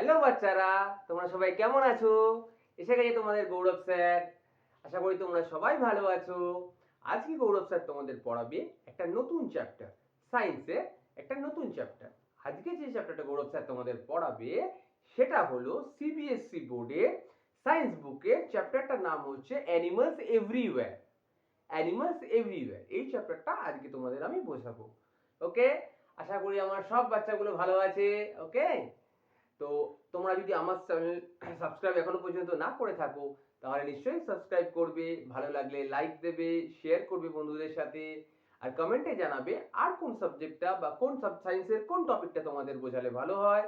Hello বাচ্চারা, তোমরা সবাই কেমন আছো? এসে গেছে তোমাদের গৌরব স্যার। আশা করি তোমরা সবাই ভালো আছো। আজকে গৌরব স্যার তোমাদের পড়াবে একটা নতুন চ্যাপ্টার, সায়েন্সের একটা নতুন চ্যাপ্টার। আজকে যে চ্যাপ্টারটা গৌরব স্যার তোমাদের পড়াবে সেটা হলো সিবিএসসি বোর্ডের সায়েন্স বুকের চ্যাপ্টারটার নাম হচ্ছে অ্যানিমালস এভরিওয়্যার। অ্যানিমালস এভরিওয়্যার এই চ্যাপ্টারটা আজকে তোমাদের আমি বোঝাবো। ওকে, আশা করি আমার সব বাচ্চাগুলো ভালো আছে। ওকে, তো তোমরা যদি আমার চ্যানেল সাবস্ক্রাইব এখনো পর্যন্ত না করে থাকো তাহলে নিশ্চয়ই সাবস্ক্রাইব করবে, ভালো লাগলে লাইক দেবে, শেয়ার করবে বন্ধুদের সাথে, আর কমেন্টে জানাবে আর কোন সাবজেক্টটা বা কোন সায়েন্সের কোন টপিকটা তোমাদের বোঝালে ভালো হয়।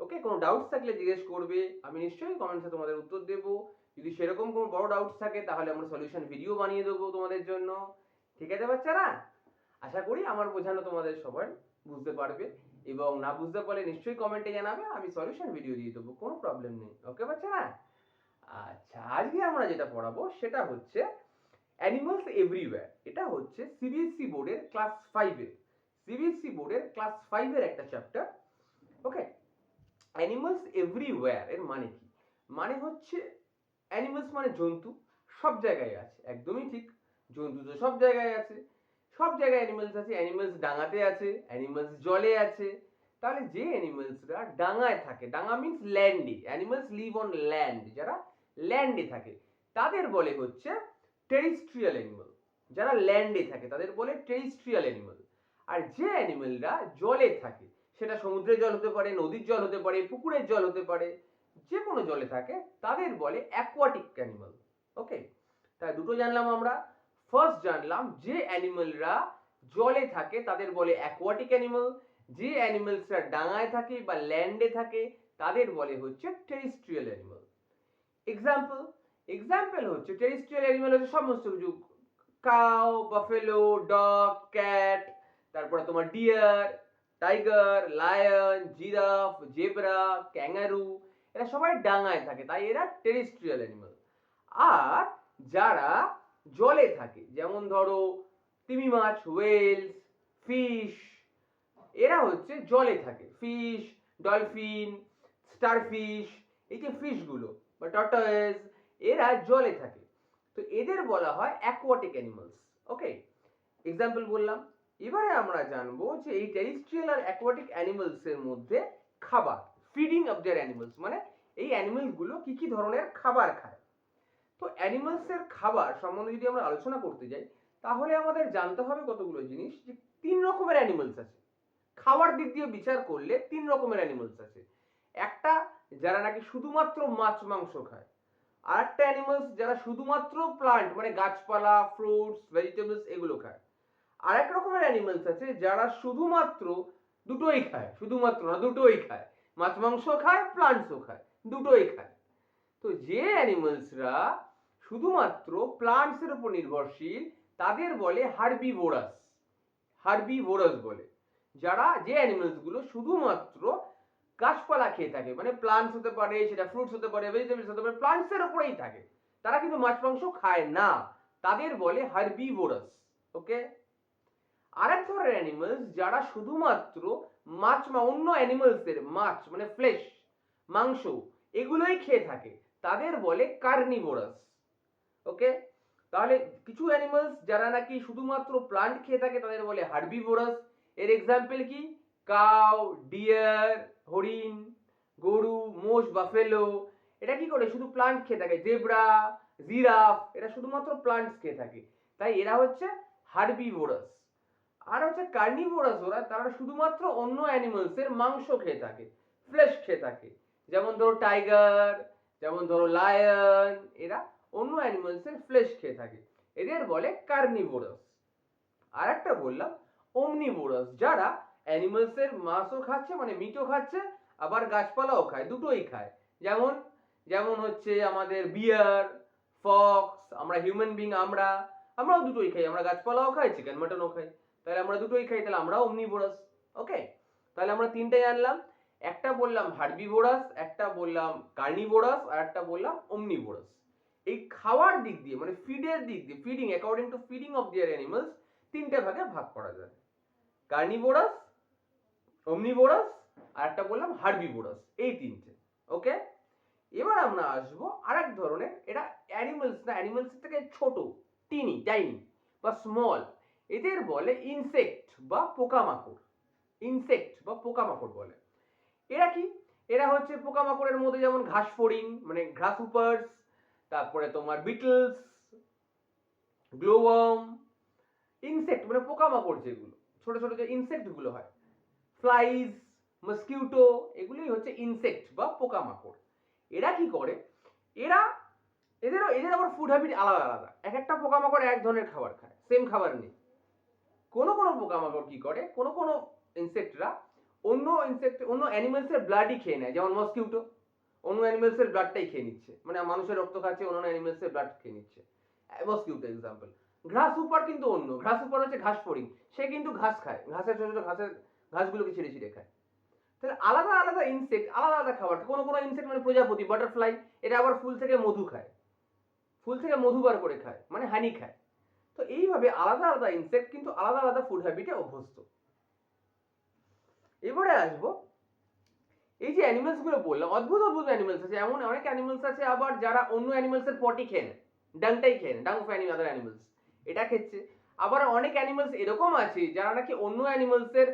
ওকে, কোনো ডাউটস থাকলে জিজ্ঞেস করবে, আমি নিশ্চয়ই কমেন্টসে তোমাদের উত্তর দেব। যদি সেরকম কোনো বড় ডাউটস থাকে তাহলে আমরা সলিউশন ভিডিও বানিয়ে দেবো তোমাদের জন্য। ঠিক আছে বাচ্চারা, আশা করি আমার বোঝানো তোমাদের সবাই বুঝতে পারবে, এবং না বুঝতে পারলে নিশ্চয়ই কমেন্টে জানাবে, আমি সলিউশন ভিডিও দিয়ে দেবো, কোনো প্রবলেম নেই। ওকে বাচ্চারা, আচ্ছা আজকে আমরা যেটা পড়াবো সেটা হচ্ছে অ্যানিমালস এভরিওয়্যার। এটা হচ্ছে সিবিএসসি বোর্ডের ক্লাস 5 এর একটা চ্যাপ্টার। ওকে, অ্যানিমালস এভরিওয়্যার এর মানে কি? মানে হচ্ছে অ্যানিমালস মানে জন্তু, সব জায়গায় আছে, একদমই ঠিক। জন্তু তো সব জায়গায় আছে, সব জায়গায় অ্যানিমালস আছে। অ্যানিমালস ডাঙাতে আছে, অ্যানিমালস জলে আছে। তাহলে যে অ্যানিমালসরা ডাঙায় থাকে, ডাঙা মিন্স ল্যান্ডে, অ্যানিমালস লিভ অন ল্যান্ড, যারা ল্যান্ডে থাকে তাদের বলে হচ্ছে টেরিস্ট্রিয়াল অ্যানিমাল। যারা ল্যান্ডে থাকে তাদের বলে টেরিস্ট্রিয়াল অ্যানিমাল। আর যে অ্যানিমালরা জলে থাকে, সেটা সমুদ্রের জল হতে পারে, নদীর জল হতে পারে, পুকুরের জল হতে পারে, যে কোনো জলে থাকে তাদের বলে অ্যাকোয়াটিক অ্যানিমাল। ওকে, তাই দুটো জানলাম আমরা। ফার্স্ট জানলাম যে অ্যানিমালরা জলে থাকে তাদের বলে অ্যাকোয়াটিক অ্যানিমাল, যে অ্যানিমালসরা ডাঙায় থাকে বা ল্যান্ডে থাকে তাদের বলে হচ্ছে টেরিস্ট্রিয়াল অ্যানিমাল। এক্সাম্পল এক্সাম্পল হচ্ছে টেরিস্ট্রিয়াল অ্যানিমাল হচ্ছে সমস্ত কিছু, কাউ, বাফেলো, ডগ, ক্যাট, তারপরে তোমার deer, tiger, lion, giraffe, zebra, kangaroo, এরা সবাই ডাঙায় থাকে তাই এরা টেরিস্ট্রিয়াল অ্যানিমাল। আর যারা জলে থাকে, যেমন ধরো তিমি মাছ, ওয়েলস, ফিশ, এরা হচ্ছে জলে থাকে। ফিশ, ডলফিন, স্টারফিশ, এই যে ফিশগুলো বা টর্টয়েস, এরা জলে থাকে, তো এদের বলা হয় অ্যাকোয়াটিক অ্যানিমালস। ওকে, এক্সাম্পল বললাম। এবারে আমরা জানবো যে এই টেরিস্ট্রিয়াল আর অ্যাকোয়াটিক অ্যানিমালস এর মধ্যে খাবার, ফিডিং অফ দেয়ার অ্যানিমালস, মানে এই অ্যানিমালস গুলো কি কি ধরনের খাবার খায়। তো অ্যানিমালস এর খাবার সম্বন্ধে যদি আমরা আলোচনা করতে যাই তাহলে আমাদের জানতে হবে কতগুলো জিনিস, যে তিন রকমের অ্যানিমালস আছে। খাওয়ার দিক দিয়ে বিচার করলে তিন রকমের অ্যানিমালস আছে। একটা যারা নাকি শুধুমাত্র মাছ মাংস খায়, আর একটা অ্যানিমালস যারা শুধুমাত্র প্লান্ট মানে গাছপালা, ফ্রুটস, ভেজিটেবলস এগুলো খায়। আর এক রকমের অ্যানিমালস আছে যারা শুধুমাত্র দুটোই খায়, শুধুমাত্র না দুটোই খায়, মাছ মাংস খায়, প্লান্টসও খায়, দুটোই খায়। তো যে অ্যানিমালসরা শুধুমাত্র প্লান্টস এর উপর নির্ভরশীল তাদের বলে হার্বিভোরাস। হার্বিভোরাস বলে। যারা যে অ্যানিমালস গুলো শুধুমাত্র গাছপালা খেয়ে থাকে, মানে প্লান্টস হতে পারে, সেটা ফ্রুটস হতে পারে, ভেজিটেবলস হতে পারে, প্লান্টস এর উপরেই থাকে, তারা কিন্তু মাছ মাংস খায় না, তাদের বলে হার্বিভোরাস। ওকে, আরেক ধরনের অ্যানিমালস যারা শুধুমাত্র মাছ বা অন্য অ্যানিমালস এর মাছ মানে ফ্লেশ, মাংস এগুলোই খেয়ে থাকে, তাদের বলে কার্নিভোরাস। ওকে, তাহলে কিছু অ্যানিমালস যারা নাকি শুধুমাত্র প্লান্ট খেয়ে থাকে তাদের বলে হার্বিভোরাস। এর এক্সাম্পল কি? কাউ, ডিয়ার, হরিণ, গরু, মোষ, বাফেলো, এটা কি করে? শুধু প্লান্ট খেয়ে থাকে। জেব্রা, জিরাফ, এরা শুধুমাত্র প্লান্টস খেয়ে থাকে, তাই এরা হচ্ছে হার্বিভোরাস। আর হচ্ছে কার্নিভোরাস, ওরা তারা শুধুমাত্র অন্য অ্যানিমালস এর মাংস খেয়ে থাকে, ফ্লেশ খেয়ে থাকে। যেমন ধরো টাইগার, যেমন ধরো লায়ন, এরা অন্য অ্যানিমালস এর ফ্লেশ খেয়ে থাকে, এদের বলে কার্নিভোরাস। আর একটা বললাম ওমনিভোরাস, যারা অ্যানিমালস এর মাংসও খাচ্ছে মানে মিটও খাচ্ছে, আবার গাছপালাও খায়, দুটোই খায়। যেমন যেমন হচ্ছে আমাদের বিয়ার, ফক্স, আমরা হিউম্যান বিং, আমরাও দুটোই খাই, আমরা গাছপালাও খাই, চিকেন মাটনও খাই, তাহলে আমরা দুটোই খাই, তাহলে আমরা ওমনিভোরাস। ওকে, তাহলে আমরা তিনটে জানলাম। একটা বললাম হার্বিভোরাস, একটা বললাম কার্নিভোরাস, আর একটা বললাম ওমনিভোরাস। এই খাওয়ার দিক দিয়ে মানে ফিডের দিক দিয়ে, feeding according to feeding of their animals তিনটে ভাগে ভাগ করা যায়। কার্নিভোরাস, ওমনিভোরাস, আর একটা বললাম হার্বিভোরাস, এই তিনটে। ওকে, এবার আমরা আসবো আরেক ধরনের, এটা অ্যানিমালস না, অ্যানিমালস থেকে ছোট, টাইনি বা স্মল, এদের বলে ইনসেক্ট বা পোকামাকড়। ইনসেক্ট বা পোকামাকড় বলে। এরা কি? এরা হচ্ছে পোকামাকড়ের মধ্যে যেমন ঘাসফড়িং মানে গ্রাসহপার্স, তারপরে তোমার বিটলস, গ্লোওয়ার্ম, ইনসেক্ট মানে পোকামাকড় যেগুলো ছোট ছোট যে ইনসেক্ট গুলো হয়, ফ্লাইজ, মসকিউটো, এগুলোই হচ্ছে ইনসেক্ট বা পোকামাকড়। এরা কি করে? এরা এদের আবার ফুড হ্যাবিট আলাদা আলাদা। এক একটা পোকামাকড় এক ধরনের খাবার খায়, সেম খাবার নেই। কোনো কোনো পোকামাকড় কি করে, কোনো কোনো ইনসেক্টরা অন্য অ্যানিমালসের ব্লাডই খেয়ে নেয়, যেমন মসকিউটো অন্য অ্যানিমালসের ব্লাডটাই খেয়ে নিচ্ছে, মানে মানুষের রক্ত খাচ্ছে, অন্য অ্যানিমালসের ব্লাড খেয়ে নিচ্ছে, মসকিউটো এক্সাম্পল। গ্রাসহপার কিন্তু অন্য, গ্রাসহপার হচ্ছে ঘাসফড়িং, সে কিন্তু ঘাস খায়, ঘাসের ছোট ছোট ঘাসগুলোকে ছিঁড়ে ছিঁড়ে খায়। তাহলে আলাদা আলাদা ইনসেক্ট আলাদা আলাদা খাবার। কোনো কোনো ইনসেক্ট মানে প্রজাপতি, বাটারফ্লাই, এটা আবার ফুল থেকে মধু খায়, ফুল থেকে মধু বার করে খায়, মানে হানি খায়। তো এইভাবে আলাদা আলাদা ইনসেক্ট কিন্তু আলাদা আলাদা ফুড হ্যাবিটে অভ্যস্ত। এবারে আসবো, এই যে অ্যানিমালস গুলো বললাম, অদ্ভুত অদ্ভুত অ্যানিমালস আছে, এমন অনেক অ্যানিমালস আছে আবার যারা অন্য অ্যানিমালসের পটি খেয়ে নেয়, ডাংটাই খেয়ে নেয়, ডাং অফ অ্যানি আদার অ্যানিমালস, এটা খেচ্ছে। আবার অনেক অ্যানিমালস এরকম আছে যারা নাকি অন্য অ্যানিমালসের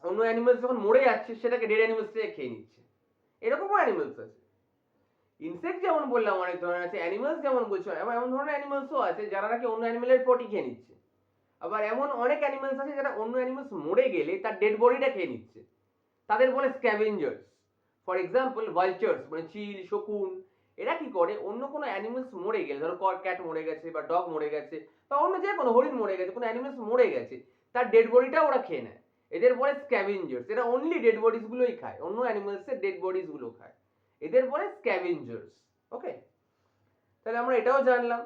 অন্য অ্যানিমালস যখন মরে যাচ্ছে সেটাকে ডেড অ্যানিমালস থেকে খেয়ে নিচ্ছে, এরকমও অ্যানিমালস আছে। ইনসেক্ট যেমন বললাম অনেক ধরনের আছে, অ্যানিমালস যেমন বলছো এমন এমন ধরনের অ্যানিমালসও আছে যারা নাকি অন্য অ্যানিমালের পটি খেয়ে নিচ্ছে। আবার এমন অনেক অ্যানিমালস আছে যারা অন্য অ্যানিমালস মরে গেলে তার ডেড বডিটা খেয়ে নিচ্ছে, তাদের বলে স্ক্যাভেঞ্জার্স। ফর এক্সাম্পল ভালচার্স মানে চিল, শকুন, এরা কি করে, অন্য কোনো অ্যানিমালস মরে গেলে, ধরো ক্যাট মরে গেছে বা ডগ মরে গেছে বা অন্য যে কোনো হরিণ মরে গেছে, কোনো অ্যানিমালস মরে গেছে, তার ডেড বডিটা ওরা খেয়ে নেয়, এদের বলে স্ক্যাভেঞ্জার্স। এরা অনলি ডেড বডিজ গুলোই খায়, অন্য অ্যানিমালসের ডেড বডিজ গুলো খায়, এদের বলে স্ক্যাভেঞ্জার্স। ওকে, তাহলে আমরা এটাও জানলাম।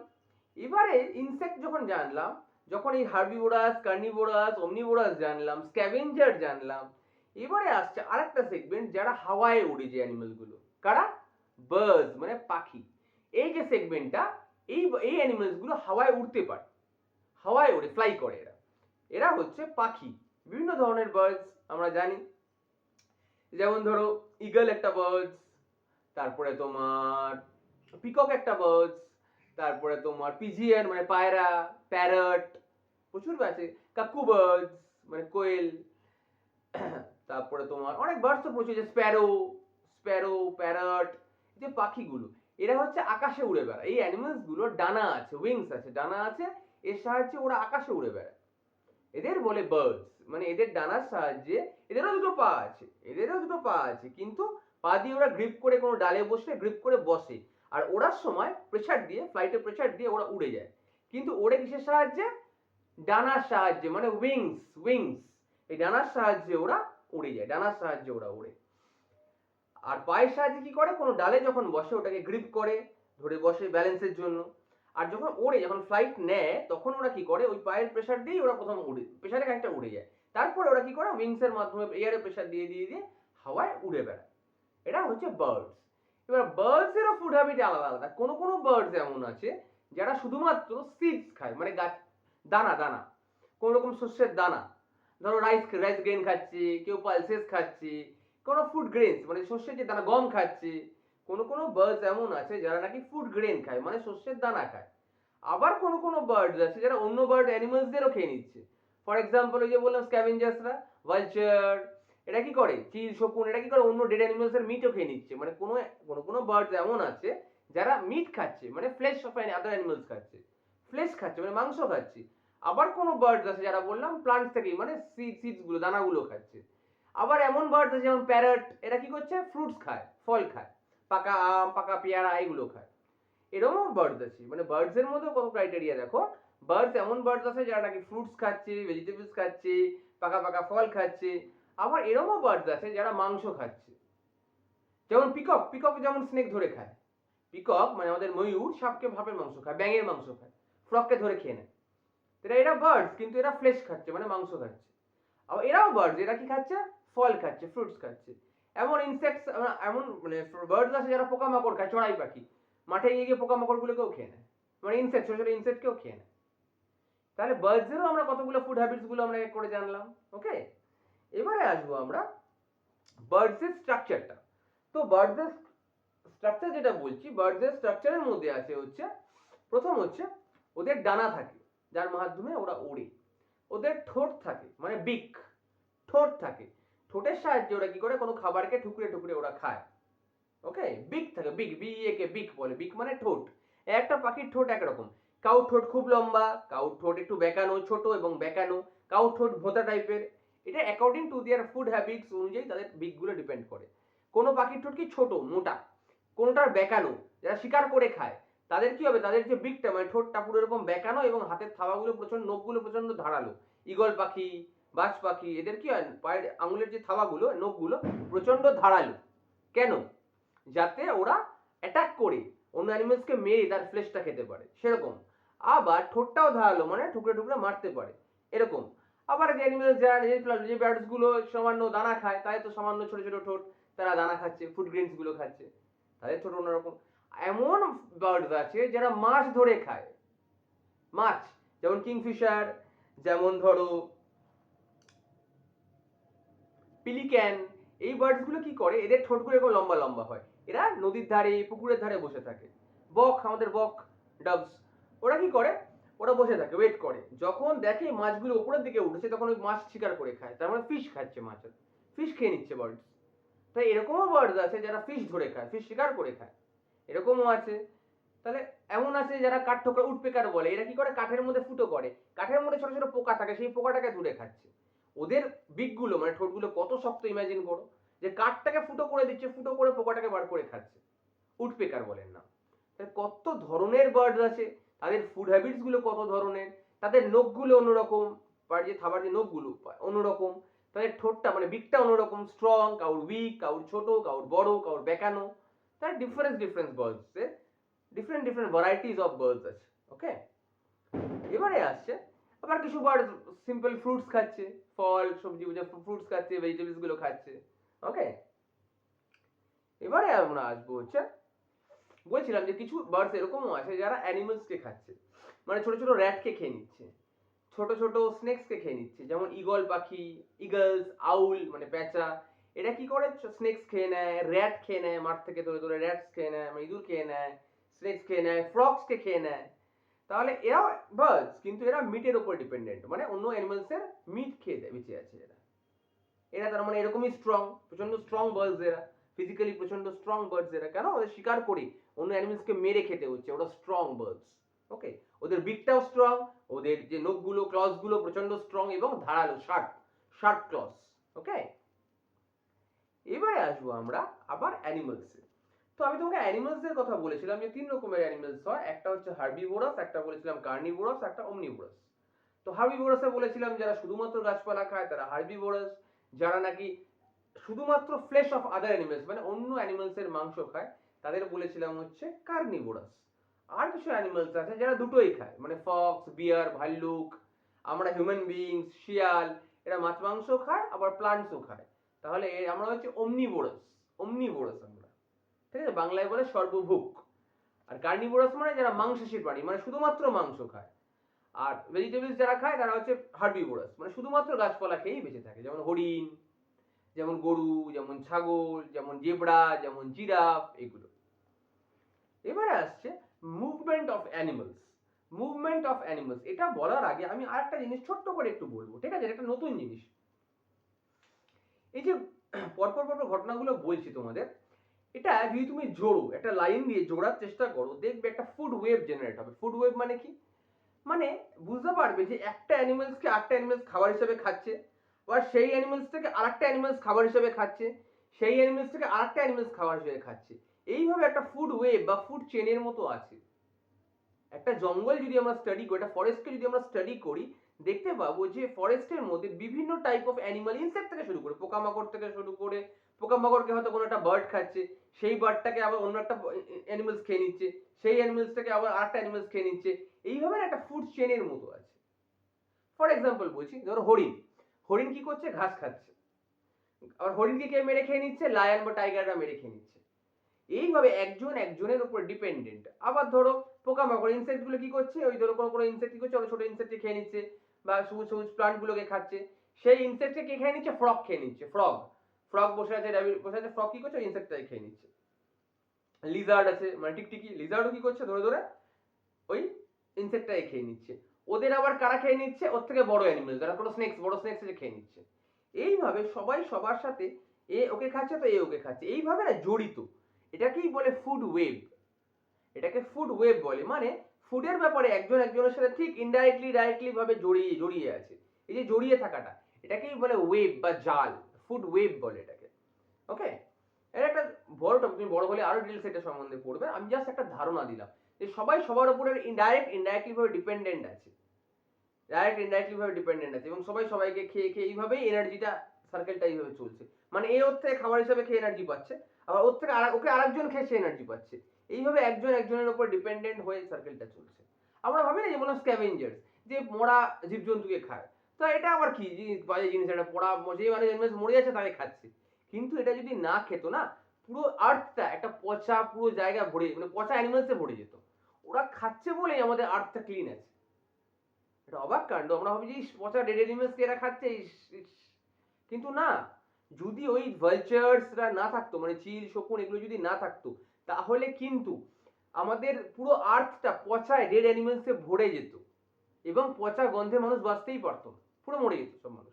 এবারে ইনসেক্ট যখন জানলাম, যখন এই হার্বিভোরাস, কার্নিভোরাস, অমনিভোরাস জানলাম, স্ক্যাভেঞ্জার জানলাম, এবারে আসছে আরেকটা সেগমেন্ট যারা হাওয়ায় উড়ে, যে অ্যানিমাল গুলো, কারা? বার্ডস মানে পাখি। এই যে সেগমেন্টটা, এই অ্যানিমালস গুলো হাওয়ায় উড়তে পারে, হাওয়ায় উড়ে, ফ্লাই করে এরা, এরা হচ্ছে পাখি। বিভিন্ন ধরনের বার্ডস আমরা জানি, যেমন ধরো ঈগল একটা বার্ডস, তারপরে তোমার পিকক একটা বার্ডস, তারপরে তোমার পিজিয়ন মানে পায়রা, প্যারট, প্রচুর আছে, কাকু বার্ডস মানে কোয়েল, তারপরে তোমার অনেক বার্ডস তো প্রচুর, যে স্প্যারো, প্যারট, যে পাখিগুলো, এরা হচ্ছে আকাশে উড়ে বেড়ায়। এই অ্যানিমালস গুলোর ডানা আছে, উইংস আছে, ডানা আছে, এর সাহায্যে ওরা আকাশে উড়ে বেড়ায়, এদের বলে বার্ডস। মানে এদের ডানার সাহায্যে, এদেরও দুটো পা আছে, কিন্তু পা দিয়ে ওরা গ্রিপ করে, কোনো ডালে বসলে গ্রিপ করে বসে, আর ওড়ার সময় প্রেসার দিয়ে, ফ্লাইটে প্রেসার দিয়ে ওরা উড়ে যায়। কিন্তু ওড়ে কিসের সাহায্যে? ডানার সাহায্যে, মানে উইংস, এই ডানার সাহায্যে ওরা উড়ে যায়, ডানার সাহায্যে ওরা উড়ে। আর পায়ের সাহায্যে কি করে, কোনো ডালে যখন বসে ওটাকে গ্রিপ করে ধরে বসে ব্যালেন্সের জন্য। আর যখন ওড়ে, যখন ফ্লাইট নেয়, তখন ওরা কি করে, ওই পায়ের প্রেসার দিয়েই ওরা প্রথম উড়ে, প্রেসারে খানিকটা উড়ে যায়, তারপরে ওরা কি করে, উইংস এর মাধ্যমে এয়ারে প্রেসার দিয়ে দিয়ে দিয়ে হাওয়ায় উড়ে বেড়ায়। এটা হচ্ছে বার্ডস। এবার বার্ডস এরও ফুড হ্যাবিট আলাদা আলাদা। কোনো কোনো বার্ডস এমন আছে যারা শুধুমাত্র সিডস খায়, মানে গাছ, দানা দানা, কোন রকম শস্যের দানা, ধরো রাইস গ্রেন খাচ্ছে, কেউ পালসেস খাচ্ছে, কোনো ফুড গ্রেনস মানে শস্যের যে দানা, গম খাচ্ছে। কোনো কোনো বার্ডস এমন আছে যারা নাকি ফুড গ্রেন খায়, মানে শস্যের দানা খায়। আবার কোনো কোনো বার্ডস আছে যারা অন্য বার্ড অ্যানিমালসদেরও খেয়ে নিচ্ছে। ফর এক্সাম্পল ওই যে বললাম স্ক্যাভেঞ্জার্সরা, ভালচার, এরা কি করে, চিল, শকুন, এরা কি করে, অন্য ডেড অ্যানিমালস এর মিটও খেয়ে নিচ্ছে। মানে কোনো কোনো বার্ডস এমন আছে যারা মিট খাচ্ছে, মানে ফ্লেশ অফ আদার অ্যানিমালস খাচ্ছে, ফ্লেশ খাচ্ছে মানে মাংস খাচ্ছে। আবার কোনো বার্ডস আছে যারা বললাম প্লান্টস থেকে, মানে সিডস গুলো, দানাগুলো খাচ্ছে। আবার এমন বার্ডস আছে যেমন প্যারট, এরা কি করছে, ফ্রুটস খায়, ফল খায়, পাকা আম, পাকা পেয়ারা, এগুলো খায়। এরকমও বার্ডস আছে, মানে বার্ডস এর মধ্যে কত ক্রাইটেরিয়া দেখো। বার্ডস এমন বার্ডস আছে যারা নাকি ফ্রুটস খাচ্ছে, ভেজিটেবলস খাচ্ছে, পাকা পাকা ফল খাচ্ছে। আবার এরকমও বার্ডস আছে যারা মাংস খাচ্ছে, যেমন পিকক যেমন স্নেক ধরে খায়, পিকক মানে আমাদের ময়ূর সাপকে ভাপের মাংস খায়, ব্যাঙের মাংস খায়, ফ্রককে ধরে খেয়ে নেয়। এরা বার্ডস কিন্তু এরা ফ্লেশ খাচ্ছে, মানে মাংস খাচ্ছে। আবার এরাও বার্ডস, এরা কি খাচ্ছে, ফল খাচ্ছে, ফ্রুটস খাচ্ছে। এমন ইনসেক্টস, এমন মানে বার্ডস আছে যারা পোকামাকড় খায়, চড়াই পাখি, মাঠে গিয়ে গিয়ে পোকামাকড় গুলোকেও খেয়ে নেয়, মানে ইনসেক্ট, ছোট ছোট ইনসেক্টকেও খেয়ে নেয়। তাহলে বার্ডসেরও আমরা কতগুলো ফুড হ্যাবিটস গুলো আমরা করে জানলাম। ওকে, এবারে আসবো আমরা বার্ডসের স্ট্রাকচারটা। তো বার্ডসের স্ট্রাকচার যেটা বলছি, বার্ডসের স্ট্রাকচারের মধ্যে আছে হচ্ছে, প্রথম হচ্ছে ওদের ডানা থাকে যার মাধ্যমে ওরা ওড়ে। ওদের ঠোঁট থাকে মানে বিক, ঠোঁট থাকে, ঠোঁটের সাহায্যে ওরা কি করে কোনো খাবারকে ঠুকরে ঠুকরে ওরা খায়। ওকে, বিক থাকে, বিক, বিএকে বিক বলে, বিক মানে ঠোঁট। একটা পাখির ঠোঁট একরকম, কাউর ঠোঁট খুব লম্বা, কাউর ঠোঁট একটু বেঁকানো, ছোট এবং বেঁকানো, কাউর ঠোঁট ভোঁতা টাইপের। এটা according to their food habits অনুযায়ী তাদের বিকগুলো ডিপেন্ড করে। কোনো পাখির ঠোঁট কি ছোট মোটা, কোনোটার বেঁকানো, যারা শিকার করে খায় তাদের কি হবে, তাদের যে বিকটা মানে ঠোঁটটা পুরো এরকম বেঁকানো এবং হাতের থাবাগুলো প্রচন্ড, নখগুলো প্রচন্ড ধারালো। ঈগল পাখি, বাজ পাখি, এদের কি হয় পায়ের আঙুলের যে থাবাগুলো, নখগুলো প্রচন্ড ধারালো। কেন? যাতে ওরা অ্যাটাক করে অন্য অ্যানিমেলসকে মেরে তার ফ্লেশটা খেতে পারে, সেরকম। আবার ঠোঁটটাও ধারালো মানে টুকরে টুকরে মারতে পারে, এরকম। আবার যে অ্যানিমেলস যারা যে বার্ডস গুলো সামান্য দানা খায়, তাই তো সামান্য ছোট ছোট ঠোঁট, তারা দানা খাচ্ছে, ফুড গ্রেনস গুলো খাচ্ছে, তাদের ঠোঁট অন্যরকম। এমন বার্ডস আছে যারা মাছ ধরে খায়, মাছ, যেমন কিংফিশার, যেমন ধরো পিলিক্যান। এই বার্ডস গুলো কি করে, এদের ঠোঁটগুলো এরকম লম্বা লম্বা হয়, এরা নদীর ধারে পুকুরের ধারে বসে থাকে। বক, আমাদের বক ডাবস, ওরা কি করে, ওরা বসে থাকে, ওয়েট করে, যখন দেখে মাছগুলো উপরের দিকে উঠেছে তখন ওই মাছ শিকার করে খায়, তার মানে ফিশ খাচ্ছে, মাছের ফিশ খেয়ে নিচ্ছে বার্ডস। তাই এরকমও বার্ডস আছে যারা ফিশ ধরে খায়, ফিশ শিকার করে খায়, এরকমও আছে। তাহলে এমন আছে যারা কাঠ ঠোকরা, উডপেকার বলে, এরা কি করে, কাঠের মধ্যে ফুটো করে, কাঠের মধ্যে ছোট ছোট পোকা থাকে, সেই পোকাটাকে ধরে খাচ্ছে। ওদের বিকগুলো মানে ঠোঁটগুলো কত শক্ত ইমাজিন করো, যে কাঠটাকে ফুটো করে দিচ্ছে, ফুটো করে পোকাটাকে বার করে খাচ্ছে। উডপেকার বলেন না। কত ধরনের বার্ডস আছে, তাদের ফুড হ্যাবিটস গুলো কত ধরনের, তাদের নখগুলো অন্যরকম, যে খাবার যে নখগুলো অন্যরকম, তাদের ঠোঁটটা মানে বিকটা অন্যরকম, স্ট্রং, কাউর উইক, কাউর ছোট, কাউর বড়, কাউর বেঁকানো। তার difference difference birds, different different varieties of birds আছে। ওকে, এবারে আসছে আবার কিছু বার্ড সিম্পল ফ্রুটস খাচ্ছে, ফল সবজি, ফ্রুটস খাচ্ছে, ভেজিটেবলস গুলো খাচ্ছে। ওকে, এবারে আমরা আসবো হচ্ছে, বলছিলাম যে কিছু বার্ডস এরকমও আছে যারা অ্যানিমালসকে খাচ্ছে, মানে ছোট ছোট র্যাটকে খেয়ে নিচ্ছে, ছোট ছোট স্নেকসকে খেয়ে নিচ্ছে, যেমন ঈগল পাখি, ঈগলস, আউল মানে পেঁচা, এরা কি করে, স্নেকস খেয়ে নেয়, র্যাট খেয়ে নেয়, মাঠ থেকে ধরে ধরে র্যাটস খেয়ে নেয়, মানে ইঁদুর খেয়ে নেয়, স্নেকস খেয়ে নেয়, ফ্রগসকে খেয়ে নেয়। তাহলে এরাও বার্ডস, কিন্তু এরা মিটের উপর ডিপেন্ডেন্ট, মানে অন্য অ্যানিমালসের মিট খেয়ে দেয়, বেঁচে আছে এরা। এরা তার মানে এরকমই স্ট্রং, প্রচন্ড স্ট্রং বার্ডস এরা, ফিজিক্যালি প্রচন্ড স্ট্রং বার্ডস এরা। কেন? ওদের শিকার করে অন্য অ্যানিমালসকে মেরে খেতে হচ্ছে, ওরা স্ট্রং বার্ডস। ওকে, ওদের বিকটাও স্ট্রং, ওদের যে নখগুলো, ক্লস গুলো প্রচন্ড স্ট্রং এবং ধারালো, শার্প শার্প ক্লস। ওকে, এবারে আসবো আমরা আবার অ্যানিমালসে। তো আমি তোমাকে অ্যানিমালস এর কথা বলেছিলাম যে তিন রকমের অ্যানিমালস হয়, একটা হচ্ছে হার্বিভোরাস, একটা বলেছিলাম কার্নিভোরাস, একটা ওমনিভোরাস। তো হার্বিভোরাসে বলেছিলাম যারা শুধুমাত্র গাছপালা খায় তারা হার্বিভোরাস, যারা নাকি শুধুমাত্র ফ্লেশ অফ আদার অ্যানিমালস মানে অন্য অ্যানিমালস এর মাংস খায় তাদের বলেছিলাম হচ্ছে কার্নিভোরাস। আর কিছু অ্যানিমালস আছে যারা দুটোই খায়, মানে ফক্স, বিয়ার, ভাল্লুক, আমরা হিউম্যান বিইংস, শিয়াল, এরা মাছ মাংস খায় আবার প্লান্টসও খায়। তাহলে আমরা হচ্ছে ওমনিভোরাস, ওমনিভোরাস আমরা, ঠিক আছে, বাংলায় বলে সর্বভুক। আর কার্নিভোরাস মানে যারা মাংসাশী প্রাণী, মানে শুধুমাত্র মাংস খায়। আর ভেজিটেবলস যারা খায় তারা হচ্ছে হার্বিভোরাস, মানে শুধুমাত্র গাছপালা খেয়েই বেঁচে থাকে, যেমন হরিণ, যেমন গরু, যেমন ছাগল, যেমন জেব্রা, যেমন জিরাফ, এগুলো। এবারে আসছে movement of animals. Movement of animals এটা বলার আগে আমি আরেকটা জিনিস ছোট্ট করে একটু বলবো, ঠিক আছে, এটা নতুন জিনিস। এই যে পরপর পরপর ঘটনাগুলো বলছি তোমাদের, এটা যদি তুমি জোড়ো, একটা লাইন দিয়ে জোড়ার চেষ্টা করো, দেখবে একটা ফুড ওয়েব জেনারেট হবে। ফুড ওয়েব মানে কি, মানে বুঝতে পারবে যে একটা অ্যানিমালসকে আরেকটা অ্যানিমালস খাবার হিসেবে খাচ্ছে, বা সেই অ্যানিমালস থেকে আরেকটা অ্যানিমালস খাবার হিসেবে খাচ্ছে, সেই অ্যানিমালস থেকে আরেকটা অ্যানিমালস খাবার হিসেবে খাচ্ছে। এইভাবে একটা ফুড ওয়েব বা ফুড চেনের মতো আছে। একটা জঙ্গল যদি আমরা স্টাডি করি, একটা ফরেস্টকে যদি আমরা স্টাডি করি, দেখতে পাবো যে ফরেস্টের মধ্যে বিভিন্ন টাইপ অফ অ্যানিমাল, ইনসেক্ট থেকে শুরু করে পোকামাকড় থেকে শুরু করে, পোকামাকড়কে হয়তো কোনো একটা বার্ড খাচ্ছে, সেই বার্ডটাকে আবার অন্য একটা অ্যানিমালস খেয়ে নিচ্ছে, সেই অ্যানিমালসটাকে আবার আরেকটা অ্যানিমালস খেয়ে নিচ্ছে। এইভাবে একটা ফুড চেনের মতো আছে। ফর এক্সাম্পল বলছি, ধরো হরিণ, হরিণ কি করছে, ঘাস খাচ্ছে, আর হরিণকে কে মেরে খেয়ে নিচ্ছে, লায়ন বা টাইগাররা মেরে খেয়ে নিচ্ছে। এইভাবে একজন একজনের উপর ডিপেন্ডেন্ট। আবার ধরো পোকামাকড়, ইনসেক্ট গুলো কি করছে, ওই ধরো কোনো কোনো ইনসেক্ট কি করছে, ছোট ইনসেক্টকে খেয়ে নিচ্ছে, বা সবুজ সবুজ প্লান্ট গুলোকে খাচ্ছে, সেই ইনসেক্টকে কে খেয়ে নিচ্ছে, ফ্রগ খেয়ে নিচ্ছে, ফ্রগ। ফ্রগ বসে আছে, র্যাবিট বসে আছে, ফ্রগ কি করছে, ইনসেক্টটাই খেয়ে নিচ্ছে। লিজার্ড আছে মানে টিকটিকি, লিজার্ডও কি করছে, ধরে ধরে ওই ইনসেক্টটাই খেয়ে নিচ্ছে। ওদের আবার কারা খেয়ে নিচ্ছে, ওর থেকে বড় অ্যানিমেল যারা কোনো স্নেক্স, বড় স্নেক্স এসে খেয়ে নিচ্ছে। এইভাবে সবাই সবার সাথে, এ ওকে খাচ্ছে তো এ ওকে খাচ্ছে, এইভাবে না জড়িত। এটাকেই বলে ফুড ওয়েব, এটাকে ফুড ওয়েব বলে। মানে ফুডের ব্যাপারে একজন একজনের সাথে ঠিক ইনডাইরেক্টলি ডাইরেক্টলি ভাবে জড়িয়ে আছে। এই যে জড়িয়ে থাকাটা, এটাকেই বলে ওয়েব বা জাল, ফুড ওয়েব বলে এটাকে। ওকে, এর একটা বড় টপিক, তুমি বড় হলে আরো ডিটেলস এটা সম্বন্ধে পড়বে, আমি জাস্ট একটা ধারণা দিলাম যে সবাই সবার উপরে ইনডাইরেক্টলি ভাবে ডিপেন্ডেন্ট আছে, ইনডাইরেক্টলি ভাবে ডিপেন্ডেন্ট আছে, এবং সবাই সবাইকে খেয়ে খেয়ে এইভাবেই এনার্জিটা সার্কেলটা এইভাবে চলছে। মানে এ ওর থেকে খাবার হিসাবে খেয়ে এনার্জি পাচ্ছে, আবার ওর থেকে ওকে আরেকজন খেয়ে সে এনার্জি পাচ্ছে, এইভাবে একজন একজনের উপর ডিপেন্ডেন্ট হয়ে সার্কেলটা চলছে। আমরা ভাবি না যেমন স্ক্যাভেঞ্জার্স, যে মরা জীবজন্তুকে খায়, তো এটা আবার কি বাজে জিনিস, এটা পড়া যে মানে মরে যাচ্ছে তাকে খাচ্ছে। কিন্তু এটা যদি না খেত না, পুরো আর্থটা একটা পচা পুরো জায়গা ভরে, মানে পচা অ্যানিমালসে ভরে যেত। ওরা খাচ্ছে বলেই আমাদের আর্থটা ক্লিন আছে। এটা অবাক কাণ্ড, আমরা ভাবি যে পচা ডেড অ্যানিমালসকে এরা খাচ্ছে, কিন্তু না। যদি ওই ভালচার্সরা না থাকতো, মানে চিল শকুন এগুলো যদি না থাকতো, তাহলে কিন্তু আমাদের পুরো আর্থটা পচায় ডেড অ্যানিমালসে ভরে যেত, এবং পচা গন্ধে মানুষ বাঁচতেই পারতো না, পুরো মরে যেত সব মানুষ।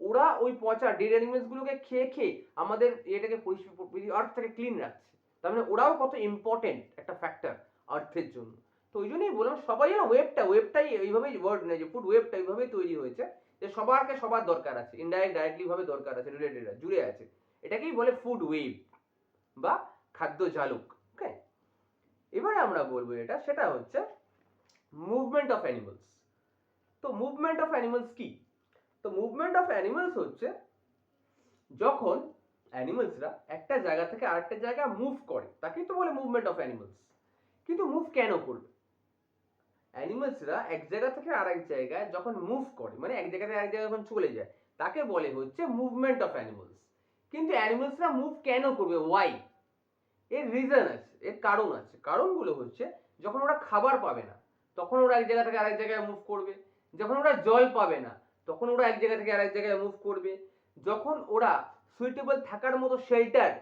ওরা ওই পচা ডেড অ্যানিমালস গুলোকে খেয়ে খেয়ে আমাদের এটাকে আর্থটাকে ক্লিন রাখছে। তার মানে ওরাও কত ইম্পর্টেন্ট একটা ফ্যাক্টর আর্থের জন্য। তো ওই জন্যই বললাম সবাই যেন ওয়েবটাই এইভাবেই ওয়ার্ড নেই, যে ফুড ওয়েবটা এইভাবেই তৈরি হয়েছে, যে সবার দরকার আছে, ইনডাইরেক্ট ডাইরেক্টলি ভাবে দরকার আছে, রিলেটেড জুড়ে আছে। এটাকেই বলে ফুড ওয়েব বা খাদ্য জালুক। ওকে, এবারে আমরা বলবো সেটা হচ্ছে মুভমেন্ট অফ অ্যানিমালস। তো মুভমেন্ট অফ অ্যানিমালস কি? তো মুভমেন্ট অফ অ্যানিমালস হচ্ছে যখন অ্যানিমালসরা একটা জায়গা থেকে আরেকটা জায়গায় মুভ করে, তাকেই তো বলে মুভমেন্ট অফ অ্যানিমালস। কিন্তু মুভ কেন করবে? অ্যানিমালসরা এক জায়গা থেকে আরেক জায়গায় যখন মুভ করে, মানে এক জায়গা থেকে আরেক জায়গায় যখন চলে যায়, তাকে বলে হচ্ছে মুভমেন্ট অফ অ্যানিমালস। কিন্তু অ্যানিমালসরা মুভ কেন করবে, ওয়াই? এর রিজন আছে, এর কারণ আছে। কারণগুলো হচ্ছে যখন ওরা খাবার পাবে না, তখন ওরা এক জায়গা থেকে আরেক জায়গায় মুভ করবে। যখন ওরা জল পাবে না, তখন ওরা এক জায়গা থেকে আরেক জায়গায় মুভ করবে। যখন ওরা সুইটেবল থাকার মতো শেল্টার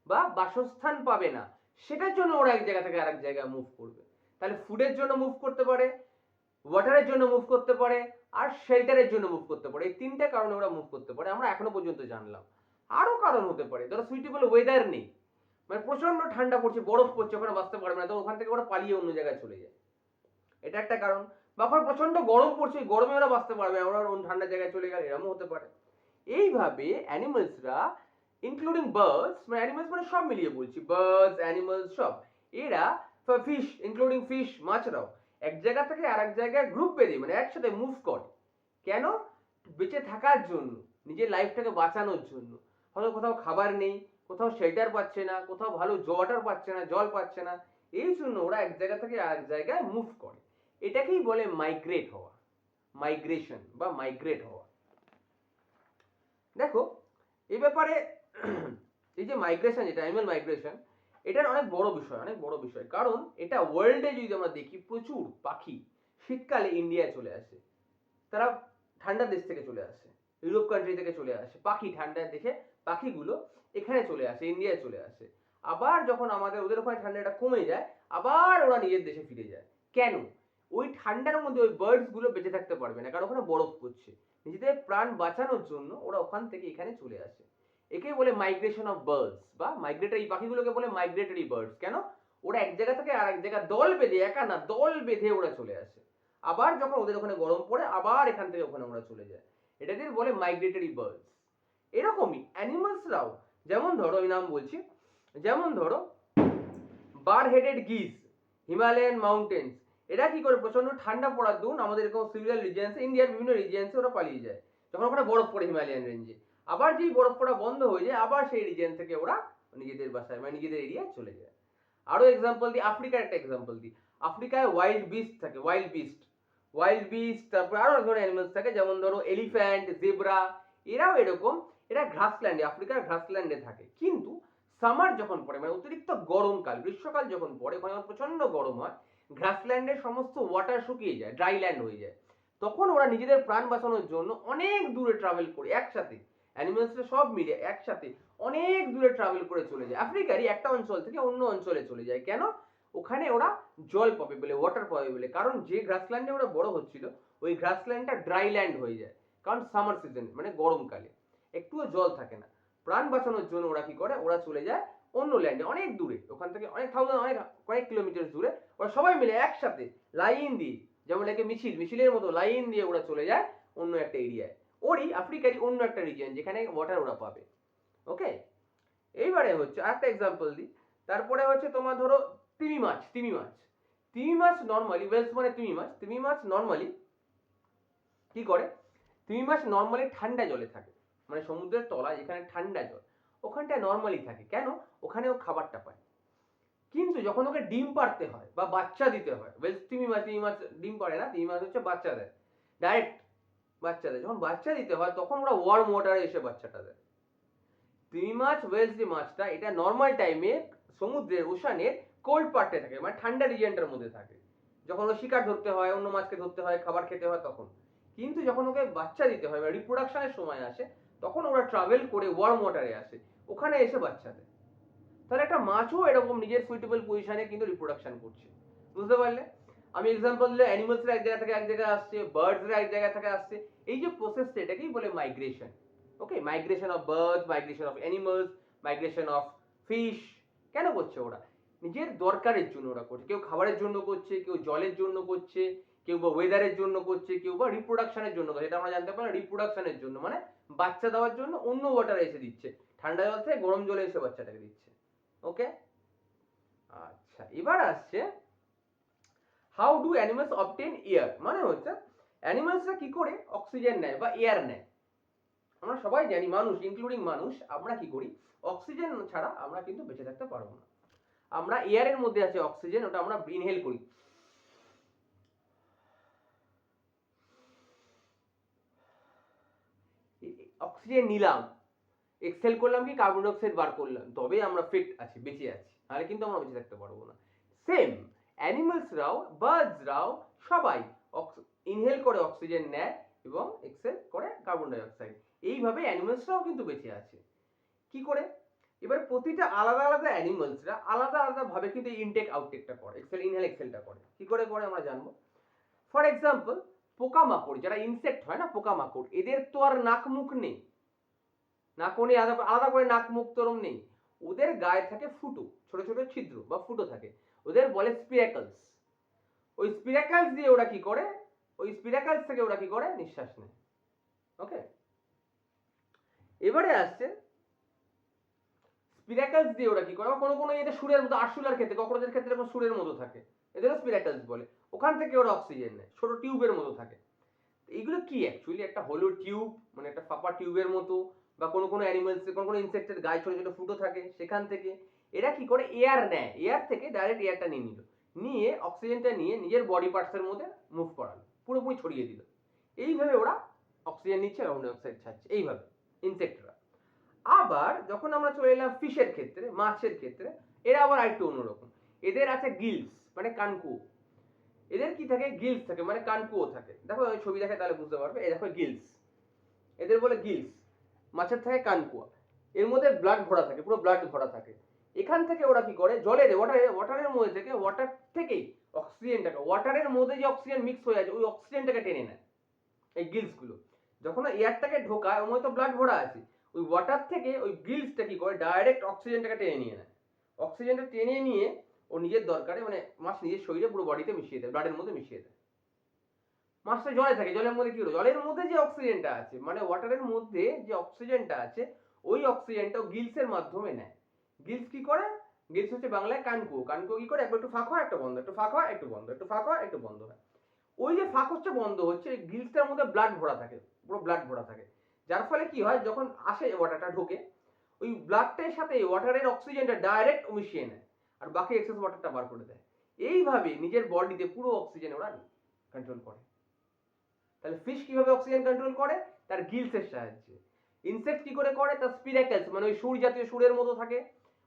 বা বাসস্থান পাবে না, সেটার জন্য ওরা এক জায়গা থেকে আরেক জায়গায় মুভ করবে। তাহলে ফুডের জন্য মুভ করতে পারে, ওয়াটারের জন্য মুভ করতে পারে, আর শেল্টারের জন্য মুভ করতে পারে। এই তিনটা কারণে ওরা মুভ করতে পারে, আমরা এখনো পর্যন্ত জানলাম। আরো কারণ হতে পারে, ধরো সুইটেবল ওয়েদার নেই, মানে প্রচন্ড ঠান্ডা পড়ছে, বরফ পড়ছে, ওখানে বাঁচতে পারবে না, তো ওখান থেকে ওরা পালিয়ে অন্য জায়গায় চলে যায়, এটা একটা কারণ। বা ওখানে প্রচন্ড গরম পড়ছে, গরমে ওরা বাঁচতে পারবে না, ওরা অন্য ঠান্ডা জায়গায় চলে গেলে, এরকমও হতে পারে। এইভাবে অ্যানিমালসরা ইনক্লুডিং বার্ডস, মানে অ্যানিমালস মানে সব মিলিয়ে বলছি, বার্ডস অ্যানিমালস সব, এরা ফিশ ইনক্লুডিং ফিশ, মাছরাও এক জায়গা থেকে আরেক জায়গায় গ্রুপ বেঁধে মানে একসাথে মুভ করে। কেন? বেঁচে থাকার জন্য, নিজের লাইফটাকে বাঁচানোর জন্য। হয়তো কোথাও খাবার নেই, কোথাও শেল্টার পাচ্ছে না, কোথাও ভালো ওয়াটার পাচ্ছে না, জল পাচ্ছে না, এই জন্য ওরা এক জায়গা থেকে আরেক জায়গায় মুভ করে। এটাকেই বলে মাইগ্রেট হওয়া, মাইগ্রেশন বা মাইগ্রেট হওয়া। দেখো এই ব্যাপারে এই যে মাইগ্রেশন, যেটা অ্যানিমাল মাইগ্রেশন, এটার অনেক বড় বিষয়, অনেক বড় বিষয়। কারণ এটা ওয়ার্ল্ডে যদি আমরা দেখি, প্রচুর পাখি শীতকালে ইন্ডিয়ায় চলে আসে, তারা ঠান্ডা দেশ থেকে চলে আসে, ইউরোপ কান্ট্রি থেকে চলে আসে, পাখি ঠান্ডা দেখে পাখিগুলো এখানে চলে আসে, ইন্ডিয়ায় চলে আসে। আবার যখন আমাদের ওদের ওখানে ঠান্ডাটা কমে যায়, আবার ওরা নিজের দেশে ফিরে যায়। কেন? ওই ঠান্ডার মধ্যে ওই বার্ডস গুলো বেঁচে থাকতে পারবে না, কারণ ওখানে বরফ পড়ছে। নিজেদের প্রাণ বাঁচানোর জন্য ওরা ওখান থেকে এখানে চলে আসে। একেই বলে মাইগ্রেশন অফ বার্ডস বা মাইগ্রেটরি, পাখিগুলোকে বলে মাইগ্রেটরি বার্ডস। কেন? ওরা এক জায়গা থেকে আরেক জায়গা দল বেঁধে, একা না দল বেঁধে ওরা চলে আসে। আবার যখন ওদের ওখানে গরম পড়ে, আবার এখান থেকে ওখানে ওরা চলে যায়, এটাকে বলে মাইগ্রেটরি বার্ডস। এরকমই অ্যানিমালসরাও, যেমন ধরো এই নাম বলছি, যেমন ধরো বার হেডেড গিজ, হিমালয়ান মাউন্টেন্স, এরা কি করে প্রচন্ড ঠান্ডা পড়ার দরুন আমাদের এরকম সিভিলার রিজিয়ন্সে, ইন্ডিয়ার বিভিন্ন রিজিয়ন্সে ওরা পালিয়ে যায়। যখন ওখানে বরফ পড়ে হিমালয়ান রেঞ্জে, আবার যেই বরফ পড়া বন্ধ হয়ে যায়, আবার সেই রিজিয়ন থেকে ওরা নিজেদের বাসায় মানে নিজেদের এরিয়ায় চলে যায়। আরো এক্সাম্পল দিই, আফ্রিকার একটা এক্সাম্পল দিই। আফ্রিকায় ওয়াইল্ড বিস্ট থাকে, ওয়াইল্ড বিস্ট, তারপর আরো এক ধরনের অ্যানিমালস থাকে, যেমন ধরো এলিফ্যান্ট, জেব্রা, এরাও এরকম। এরা গ্রাসল্যান্ডে, আফ্রিকার গ্রাসল্যান্ডে থাকে। কিন্তু সামার যখন পড়ে, মানে অতিরিক্ত গরমকাল, গ্রীষ্মকাল যখন পড়ে, ওখানে প্রচন্ড গরম হয়, গ্রাসল্যান্ডের সমস্ত ওয়াটার শুকিয়ে যায়, ড্রাই ল্যান্ড হয়ে যায়। তখন ওরা নিজেদের প্রাণ বাঁচানোর জন্য অনেক দূরে ট্রাভেল করে একসাথে, অ্যানিমালসরা সব মিলে একসাথে অনেক দূরে ট্রাভেল করে চলে যায়। আফ্রিকারই একটা অঞ্চল থেকে অন্য অঞ্চলে চলে যায়। কেন? ওখানে ওরা জল পাবে বলে, ওয়াটার পাবে বলে। কারণ যে গ্রাসল্যান্ডে ওরা বড় হচ্ছিল, ওই গ্রাসল্যান্ডটা ড্রাই ল্যান্ড হয়ে যায়। কারণ সামার সিজন মানে গরমকালে একটুও জল থাকে না। প্রাণ বাঁচানোর জন্য ওরা কি করে? ওরা চলে যায় অন্য ল্যান্ডে, অনেক দূরে, ওখান থেকে অনেক থাউজেন্ড, অনেক কয়েক কিলোমিটার দূরে। ওরা সবাই মিলে একসাথে লাইন দিয়ে, যেমন একে মিছিলের মতো লাইন দিয়ে ওরা চলে যায় অন্য একটা এরিয়ায়। ওরই আফ্রিকারই অন্য একটা রিজিয়ন যেখানে ওয়াটার ওরা পাবে। ওকে, এইবারে হচ্ছে আরেকটা এক্সাম্পল দিই। তারপরে হচ্ছে তোমার ধরো তিমি মাছ নর্মালি, ওয়েলস মানে তিমি মাছ নর্মালি কি করে? তিমি মাছ নর্মালি ঠান্ডা জলে থাকে, মানে সমুদ্রের তলায় যেখানে ঠান্ডা জল, ওখানটায় নর্মালি থাকে। কেন? ওখানে ও খাবারটা পায়। কিন্তু যখন ওকে ডিম পাড়তে হয় বা বাচ্চা দিতে হয়, ওয়েলস তিমি মাছ ডিম পাড়ে না, তিমি মাছ হচ্ছে বাচ্চা দেয়, ডাইরেক্ট বাচ্চা দেয়। যখন বাচ্চা দিতে হয় তখন ওরা ওয়ার্ম ওয়াটারে এসে বাচ্চাটা দেয়। তিমি মাছ, ওয়েলস যে মাছটা, এটা নর্মাল টাইমে সমুদ্রের ওশানের কোল্ড পার্টে থাকে, মানে ঠান্ডা রিজিয়নটার মধ্যে থাকে। যখন ও শিকার ধরতে হয়, অন্য মাছকে ধরতে হয়, খাবার খেতে হয় তখন। কিন্তু যখন ওকে বাচ্চা দিতে হয় বা রিপ্রোডাকশনের সময় আসে, তখন ওরা ট্রাভেল করে ওয়ার্ম ওয়াটারে আসে, ওখানে এসে বাচ্চা দেয়। তাহলে একটা মাছও এরকম নিজের সুইটেবল পজিশনে কিন্তু রিপ্রোডাকশন করছে। বুঝতে পারলে? আমি এক্সাম্পল দিলে অ্যানিমালসরা এক জায়গা থেকে এক জায়গায় আসছে, বার্ডসরা এক জায়গা থেকে আসছে। এই যে প্রসেসটা, এটাকেই বলে migration. Okay, migration of birds, migration of animals, migration of fish. কেন করছে ওরা? নিজের দরকারের জন্য ওরা করছে। কেউ খাবারের জন্য করছে, কেউ জলের জন্য করছে, কেউ বা ওয়েদারের জন্য করছে, কেউ বা রিপ্রোডাকশনের জন্য করছে। এটা আমরা জানতে পারলাম, রিপ্রোডাকশনের জন্য মানে বাচ্চা দেওয়ার জন্য অন্য ওয়াটারে এসে দিচ্ছে, ঠান্ডা জল থেকে গরম জলে এসে বাচ্চাটাকে দিচ্ছে। ওকে, আচ্ছা, এবার আসছে how do animals obtain air. মানে হচ্ছে অ্যানিমালসরা কি করে অক্সিজেন নেয় বা এয়ার নেয়। আমরা সবাই জানি, মানুষ ইনক্লুডিং মানুষ, আমরা কি করি? অক্সিজেন ছাড়া আমরা কিন্তু বেঁচে থাকতে পারবো না। আমরা এয়ারের মধ্যে আছে অক্সিজেন, ওটা আমরা ইনহেল করি, অক্সিজেন নিলাম, এক্সেল করলাম, কি কার্বন ডাই অক্সাইড বার করলাম, তবে আমরা ফিট আছি, বেঁচে আছি, তাহলে কিন্তু আমরা বেঁচে থাকতে পারবো না। সেম অ্যানিমালসরাও, বার্ডসরাও সবাই ইনহেল করে অক্সিজেন নেয় এবং এক্সেল করে কার্বন ডাই অক্সাইড। এইভাবে অ্যানিমালসরাও কিন্তু বেঁচে আছে। কি করে? এবার প্রতিটা আলাদা আলাদা অ্যানিমালসরা আলাদা আলাদা ভাবে কিন্তু ইনটেক আউটটেকটা করে, এক্সেল ইনহেল এক্সেলটা করে। কি করে করে আমরা জানবো। ফর এক্সাম্পল, পোকামাকড় যারা ইনসেক্ট হয় না, পোকামাকড়, এদের তো আর নাক মুখ নেই, নাকনি আলাদা আলাদা করে নাক মুখ তরম নেই। ওদের গায়ে থাকে ফুটো, ছোট ছোট ছিদ্র বা ফুটো থাকে, ওদের বলে স্পিরাকলস। ওই স্পিরাকলস দিয়ে ওরা কি করে? ওই স্পিরাকলস থেকে ওরা কি করে? নিঃশ্বাস নেয়। ওকে, এবারে আসছে স্পিরাকলস দিয়ে ওরা কি করে? কোনো কোনো এদের সুরের মতো, আরশোলার ক্ষেত্রে, ককরোচের ক্ষেত্রে এরকম সুরের মতো থাকে, এদেরও স্পিরাকলস বলে। ওখান থেকে ওরা অক্সিজেন নেয়, ছোট টিউবের মতো থাকে। এইগুলো কি অ্যাকচুয়ালি একটা হলো টিউব, মানে একটা ফাঁপা টিউবের মতো, বা কোনো কোনো অ্যানিমালস, কোনো কোনো ইনসেক্টের গায়ে ছোট ছোট ফুটো থাকে, সেখান থেকে এরা কি করে? এয়ার নেয়, এয়ার থেকে ডাইরেক্ট এয়ারটা নিয়ে নিল, নিয়ে অক্সিজেনটা নিয়ে নিজের বডি পার্টসের মধ্যে মুভ করালো, পুরোপুরি ছড়িয়ে দিল। এইভাবে ওরা অক্সিজেন নিচ্ছে, কার্বন ডাই অক্সাইড ছাড়ছে, এইভাবে ইনসেক্টরা। আবার যখন আমরা চলে এলাম ফিশের ক্ষেত্রে, মাছের ক্ষেত্রে, এরা আবার আরেকটু অন্যরকম। এদের আছে গিলস, মানে কানকুয়ো। এদের কি থাকে? গিলস থাকে, মানে কানকুয়ো থাকে। দেখো আমি ছবি দেখে তাহলে বুঝতে পারবে। এই দেখো গিলস, এদের বলে গিলস। মাছের থাকে কানকুয়া, এর মধ্যে ব্লাড ভরা থাকে, পুরো ব্লাড ভরা থাকে। এখান থেকে ওরা কি করে? জলের ওয়াটারের মধ্যে থেকে, ওয়াটার থেকেই অক্সিজেনটাকে, ওয়াটারের মধ্যে যে অক্সিজেন মিক্স হয়ে আছে, ওই অক্সিজেনটাকে টেনে নেয় এই গিলস গুলো। যখন এয়ারটাকে ঢোকায়, ওর মধ্যে তো ব্লাড ভরা আছে, ওই ওয়াটার থেকে ওই গিলসটা কি করে? ডাইরেক্ট অক্সিজেনটাকে টেনে নিয়ে নেয়। অক্সিজেনটা টেনে নিয়ে ও নিজের দরকারে, মানে মাছ নিজের শরীরে পুরো বডিতে মিশিয়ে দেয়, ব্লাডের মধ্যে মিশিয়ে দেয়। মাছটা জলে থাকে, জলের মধ্যে কি হলো? জলের মধ্যে যে অক্সিজেনটা আছে, মানে ওয়াটারের মধ্যে যে অক্সিজেনটা আছে, ওই অক্সিজেনটা গিলসের মাধ্যমে নেয়। গিলস কি করে? গিলস হচ্ছে বাংলায় কানকুয়ো। কানকুয়ো কি করে? একবার একটু ফাঁক হয়, একটা বন্ধ, একটু ফাঁক হয়, একটু বন্ধ, একটু ফাঁক হয়, একটু বন্ধ হয়। ওই যে ফাঁক হচ্ছে, বন্ধ হচ্ছে, গিলসটার মধ্যে ব্লাড ভরা থাকে, পুরো ব্লাড ভরা থাকে। যার ফলে কি হয়? যখন আসে ওয়াটারটা ঢোকে, ওই ব্লাডটার সাথে ওয়াটারের অক্সিজেনটা ডাইরেক্ট মিশিয়ে নেয়, আর বাকি এক্সেস ওয়াটারটা বার করে দেয়। এইভাবে নিজের বডিতে পুরো অক্সিজেন ওরা কন্ট্রোল করে। তাহলে ফিশ কিভাবে অক্সিজেন কন্ট্রোল করে? তার গিলসের সাহায্যে। ইনসেক্ট কি করে করে? তার স্পিরাকলস, মানে ওই সুর জাতীয় সুরের মতো থাকে,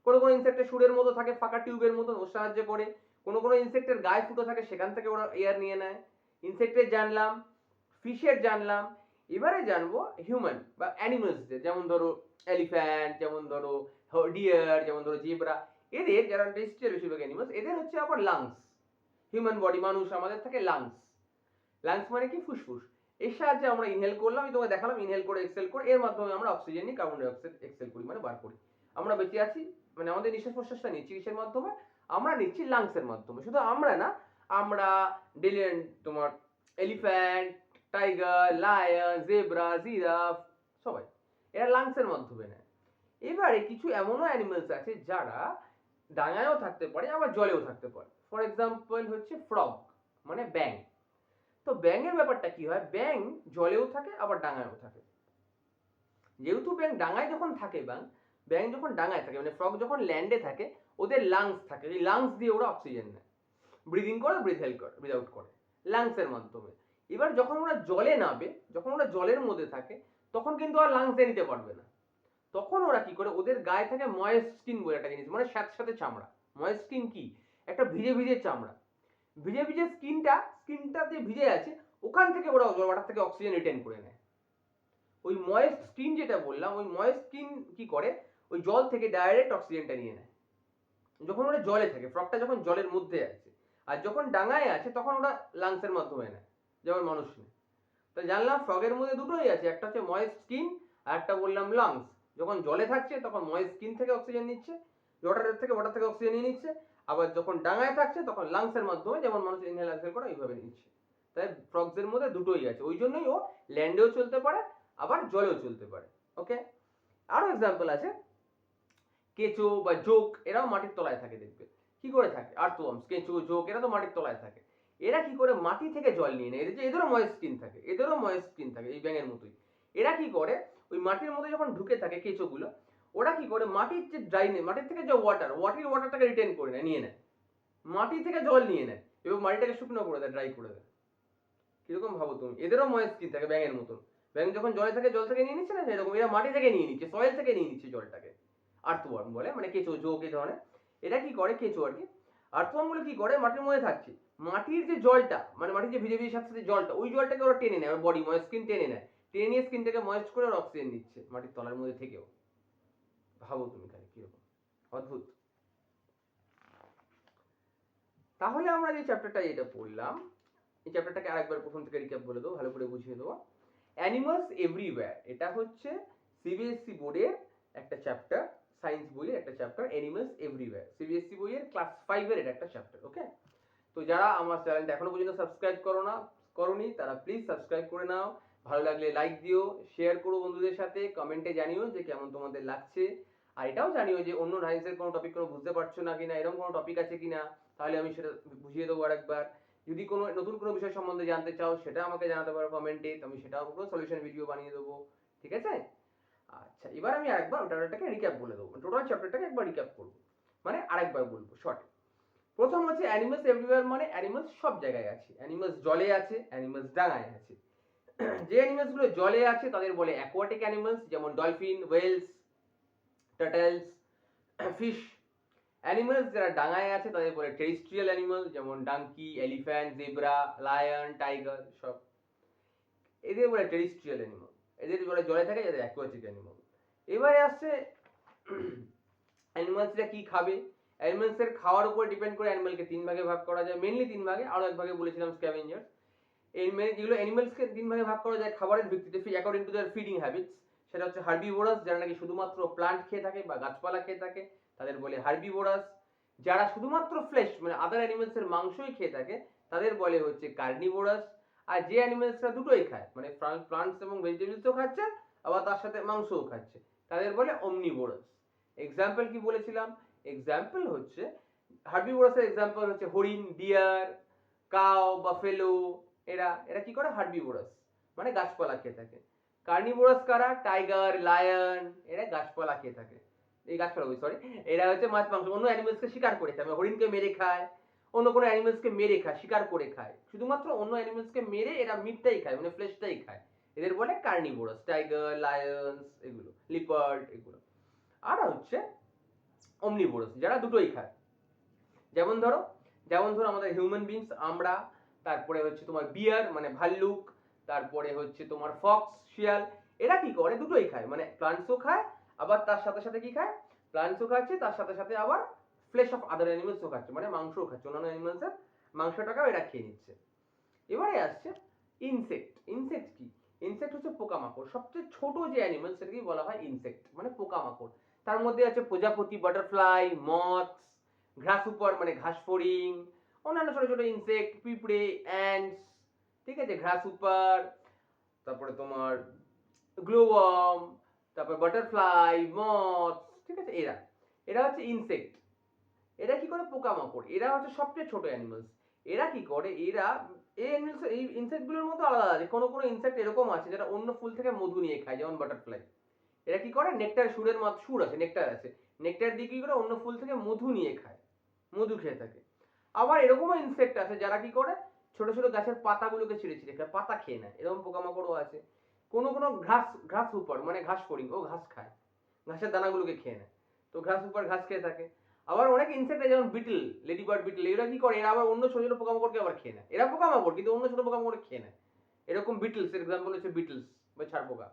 কোনো কোনো ইনসেক্টের সুরের মতো থাকে, ফাঁকা টিউবের মতো, ওর সাহায্যে করে। কোনো কোনো ইনসেক্টের গায়ে ফুটো থাকে, সেখান থেকে ওরা এয়ার নিয়ে নেয়। ইনসেক্টের জানলাম, ফিশের জানলাম। এবারে জানবো হিউম্যান বা অ্যানিমালসদের, যেমন ধরো এলিফ্যান্ট, যেমন ধরো ডিয়ার, যেমন ধরো জেব্রা। এদের যারা টেরেস্ট্রিয়াল বেশিরভাগ অ্যানিমালস, এদের হচ্ছে আবার লাংস। হিউম্যান বডি, মানুষ আমাদের থাকে লাংস। লাংস মানে কি? ফুসফুস। এর সাহায্যে আমরা ইনহেল করলাম, আমি তোমাকে দেখালাম ইনহেল করে এক্সেল করে, এর মাধ্যমে আমরা অক্সিজেন নিই, কার্বন ডাই অক্সাইড এক্সেল করি মানে বার করি। আমরা বেঁচে আছি মানে আমাদের নিঃশ্বাস প্রশ্বাসটা নিচ্ছি কিসের মাধ্যমে? আমরা নিচ্ছি লাংসের মাধ্যমে। শুধু আমরা না, আমরা তোমার elephant, tiger, lion, zebra, giraffe, সবাই এরা লাংসের মাধ্যমে নেয়। এবারে কিছু এমনও অ্যানিমালস আছে যারা ডাঙায়ও থাকতে পারে আবার জলেও থাকতে পারে। ফর এক্সাম্পল হচ্ছে ফ্রগ মানে ব্যাং। তো ব্যাঙের ব্যাপারটা কি হয়? ব্যাং জলেও থাকে আবার ডাঙায়ও থাকে। যেহেতু ব্যাং ডাঙায় যখন থাকে, ব্যাং যখন ডাঙায় থাকে মানে ফ্রগ যখন ল্যান্ডে থাকে, ওদের লাংস থাকে, এই লাংস দিয়ে ওরা অক্সিজেন নেয়, ব্রিদিং করে, ব্রিথ আউট করে লাংসের মাধ্যমে। এবার যখন ওরা জলে নামবে, যখন ওরা জলের মধ্যে থাকে, তখন কিন্তু আর লাংস দিয়ে নিতে পারবে না। তখন ওরা কি করে? ওদের গায়ে থাকে ময়েস্ট স্কিন বলে একটা জিনিস, মানে স্যাঁতস্যাঁতে চামড়া। ময়েস্ট স্কিন কি? একটা ভিজে ভিজে চামড়া। ভিজে ভিজে স্কিনটা যে ভিজে আছে, ওখান থেকে ওরা ওয়াটার থেকে অক্সিজেন রিটেন করে নেয়। ওই ময়েস্ট স্কিন যেটা বললাম, ওই ময়েস্ট স্কিন কি করে? ওই জল থেকে ডাইরেক্ট অক্সিজেনটা নিয়ে নেয় যখন ওরা জলে থাকে। ফ্রগটা যখন জলের মধ্যে আছে, আর যখন ডাঙায় আছে তখন ওরা লাংসের মাধ্যমে নেয়, যেমন মানুষ নেয়। তো জানলাম ফ্রগের মধ্যে দুটোই আছে, একটা হচ্ছে ময়েস্ট স্কিন আর একটা বললাম লাংস। যখন জলে থাকছে তখন ময়েস্ট স্কিন থেকে অক্সিজেন নিচ্ছে, ওয়াটার থেকে অক্সিজেন নিয়ে নিচ্ছে। আবার যখন ডাঙায় থাকছে তখন লাংসের মাধ্যমে, যেমন মানুষ ইনহেল এক্সহেল করে এইভাবে নিচ্ছে। তাই ফ্রগসের মধ্যে দুটোই আছে, ওই জন্যই ও ল্যান্ডেও চলতে পারে আবার জলেও চলতে পারে। ওকে, আরো এক্সাম্পল আছে, কেঁচো বা জোক, এরাও মাটির তলায় থাকে। দেখবে কি করে থাকে? আর্থওয়ার্মস, কেঁচো, জোক, এরা তো মাটির তলায় থাকে। এরা কি করে মাটি থেকে জল নিয়ে নেয়? এদেরও ময়েস্ট স্কিন থাকে, এই ব্যাঙের মতোই। এরা কি করে? ওই মাটির মধ্যে যখন ঢুকে থাকে কেঁচোগুলো, ওরা কি করে? মাটির যে মাটির থেকে যে ওয়াটারটাকে রিটেন করে নেয়, নিয়ে নেয়, মাটি থেকে জল নিয়ে নেয় এবং মাটিটাকে শুকনো করে দেয়, ড্রাই করে দেয়। কিরকম ভাবো তুমি? এদেরও ময়েস্ট স্কিন থাকে ব্যাঙের মতন। ব্যাঙ যখন জলে থাকে, জল থেকে নিয়ে নিচ্ছে না, সেরকম এরা মাটি থেকে নিয়ে নিচ্ছে, সয়েল থেকে নিয়ে নিচ্ছে জলটাকে। আর্থওয়ার্ম বলে, মানে কেঁচো, জোক, এই ধরনের। এরা কি করে? কেঁচো আর কি। আর্থওয়ার্ম গুলো কি করে? মাটির মধ্যে থাকছে, মাটির যে জলটা, মানে মাটির যে ভিজে ভিজে সাথে সাথে জলটা, ওই জলটাকে ওরা টেনে নেয়, ওর বডি ময়েস্ট স্কিন টেনে নেয়, টেনে নিয়ে স্কিনটাকে ময়েস্ট করে ওর অক্সিজেন নিচ্ছে মাটির তলার মধ্যে থেকেও। ভাবো তুমি তাহলে কিরকম অদ্ভুত। তাহলে আমরা যে চ্যাপ্টারটা এটা পড়লাম, এই চ্যাপ্টারটাকে আরেকবার প্রথম থেকে রিক্যাপ বলে দেবো, ভালো করে বুঝিয়ে দেবো। অ্যানিমালস এভরিওয়্যার, এটা হচ্ছে সিবিএসসি বোর্ডের একটা চ্যাপ্টার, সায়েন্স বইয়ের একটা চ্যাপ্টার, অ্যানিমালস এভরিওয়্যার, সিবিএসসি বইয়ের ক্লাস 5 এর এটা একটা চ্যাপ্টার। ওকে, তো যারা আমার চ্যানেলটা এখনো পর্যন্ত সাবস্ক্রাইব করোনি তারা প্লিজ সাবস্ক্রাইব করে নাও। ভালো লাগলে লাইক দিও, শেয়ার করো বন্ধুদের সাথে, কমেন্টে জানিও যে কেমন তোমাদের লাগছে। আর এটাও জানিও যে অন্য সায়েন্সের কোনো টপিক কোনো বুঝতে পারছো না কিনা, এরকম কোনো টপিক আছে কিনা, তাহলে আমি সেটা বুঝিয়ে দেবো আরেকবার। যদি কোনো নতুন কোনো বিষয় সম্বন্ধে জানতে চাও, সেটা আমাকে জানাতে পারো কমেন্টে, আমি সেটাও কোনো সলিউশন ভিডিও বানিয়ে দেবো। ঠিক আছে? আচ্ছা, এবার আমি আরেকবার ওটাকে রিক্যাপ বলে দেবো, টোটাল চ্যাপ্টারটাকে একবার রিক্যাপ করবো, মানে আরেকবার বলবো শর্টে। প্রথম হচ্ছে অ্যানিমালস এভরিওয়্যার, মানে অ্যানিমালস সব জায়গায় আছে। অ্যানিমালস জলে আছে, অ্যানিমালস ডাঙায় আছে। যে অ্যানিমালস গুলো জলে আছে তাদের বলে অ্যাকোয়াটিক অ্যানিমালস, যেমন dolphin, whales, turtles, fish. Animals যারা ডাঙায় আছে তাদের বলে টেরেস্ট্রিয়াল অ্যানিমাল, যেমন donkey, elephant, zebra, lion, tiger, সব এদের বলে টেরেস্ট্রিয়াল অ্যানিমাল। এদের বলে জলে থাকে, যাদের অ্যাকোয়াটিক অ্যানিমাল। এবারে আসছে অ্যানিমালসরা কি খাবে। অ্যানিমালসের খাওয়ার উপর ডিপেন্ড করে অ্যানিমালকে তিন ভাগে ভাগ করা যায়, মেনলি তিন ভাগে, আরো এক ভাগে বলেছিলাম স্ক্যাভেঞ্জার। এই যেগুলো অ্যানিমালসকে তিন ভাগে ভাগ করা যায় খাবারের ভিত্তিতে, according to their feeding habits. সেটা হচ্ছে হার্বিভোরাস, যারা নাকি শুধুমাত্র প্লান্ট খেয়ে থাকে বা গাছপালা খেয়ে থাকে, তাদের বলে হার্বিভোরাস। যারা শুধুমাত্র ফ্লেশ মানে আদার অ্যানিমালসের মাংসই খেয়ে থাকে, তাদের বলে হচ্ছে কার্নিভোরাস। আর যে অ্যানিমালসরা দুটোই খায়, মানে প্লান্টস এবং ভেজিটেবলসও খাচ্ছে আবার তার সাথে মাংসও খাচ্ছে, তাদের বলে অমনিভোরাস। এক্সাম্পল কি বলেছিলাম? এক্সাম্পল হচ্ছে হার্বিভোরাসের এক্সাম্পল হচ্ছে হরিণ, ডিয়ার, কাউ, বাফেলো। এরা এরা কি করে? হার্বিভোরাস, মানে গাছপালা খেয়ে থাকে। কার্নিভোরাস কারা? টাইগার, লায়ন, এরা গাছপালা খেয়ে থাকে। এই গাছপালা সরি, এরা হচ্ছে মাছ মাংস, অন্য অ্যানিমালসকে শিকার করে খায়, হরিণকে মেরে খায়, অন্য কোনো অ্যানিমালসকে মেরে খায়, শিকার করে খায়, শুধুমাত্র অন্য অ্যানিমালসকে মেরে এরা মিটটাই খায়, মানে ফ্লেশটাই খায়। এদের বলে কার্নিভোরাস, টাইগার, লায়ন্স, এগুলো, লিপার্ড, এগুলো। আর হচ্ছে অমনিভোরাস, যারা দুটোই খায়। যেমন ধরো আমাদের হিউম্যান বিংস, আমরা, তারপরে হচ্ছে তোমার বিয়ার মানে ভাল্লুক, তারপরে হচ্ছে তোমার ফক্স, শিয়াল, এরা কি করে দুটোই খায়, মানে প্লান্টসও খায় আবার তার সাথে সাথে কি খায়, প্লান্টসও খাচ্ছে তার সাথে সাথে আবার ফ্লেশ অফ আদার অ্যানিমালসও খাচ্ছে, মানে মাংসও খাচ্ছে, অন্যান্য অ্যানিমালসের মাংসটাকেও এরা খেয়ে নিচ্ছে। এবারে আসছে ইনসেক্ট। ইনসেক্ট কি? ইনসেক্ট হচ্ছে পোকামাকড়, সবচেয়ে ছোট যে অ্যানিমাল সেটাকেই বলা হয় ইনসেক্ট, মানে পোকামাকড়। তার মধ্যে আছে প্রজাপতি, বাটারফ্লাই, মথস, গ্রাসহুপার মানে ঘাসফড়িং, অন্যান্য ছোট ছোট ইনসেক্ট, পিঁপড়ে, অ্যান্টস, ঠিক আছে, গ্রাসহুপার, তারপরে তোমার গ্লোওয়ার্ম, তারপর বাটারফ্লাই, মথস, ঠিক আছে, এরা এরা হচ্ছে ইনসেক্ট। এরা কি করে? পোকামাকড়। এরা হচ্ছে সবচেয়ে ছোট অ্যানিমালস। এরা কি করে? এরা এই ইনসেক্ট গুলোর মধ্যে আলাদা আছে, কোনো কোনো ইনসেক্ট এরকম আছে যারা অন্য ফুল থেকে মধু নিয়ে খায়, যেমন বাটারফ্লাই। এরা কি করে? নেকটার, সুরের মধ্যে সুর আছে, নেকটার আছে, নেকটার দিয়ে কি করে অন্য ফুল থেকে মধু নিয়ে খায়, মধু খেয়ে থাকে। আবার এরকমও ইনসেক্ট আছে যারা কি করে? ছোট ছোট গাছের পাতাগুলোকে ছিঁড়ে ছিঁড়ে খায়, পাতা খেয়ে নেয়, এরকম পোকামাকড়ও আছে। কোনো কোনো ঘাস হুপার মানে ঘাস ফড়িং, ও ঘাস খায়, ঘাসের দানাগুলোকে খেয়ে নেয়, তো ঘাস হুপার ঘাস খেয়ে থাকে। আবার অনেক ইনসেক্ট আছে যেমন বিটল, লেডি বার্ড বিটল, এরা কি করে? এরা আবার অন্য ছোট ছোট পোকামাকড়কে আবার খেয়ে নেয়, এরা পোকামাকড় কিন্তু অন্য ছোট পোকামাকড় খেয়ে নেয়। এরকম বিটলস, এক্সাম্পল হচ্ছে বিটলস বা ছাড় পোকা,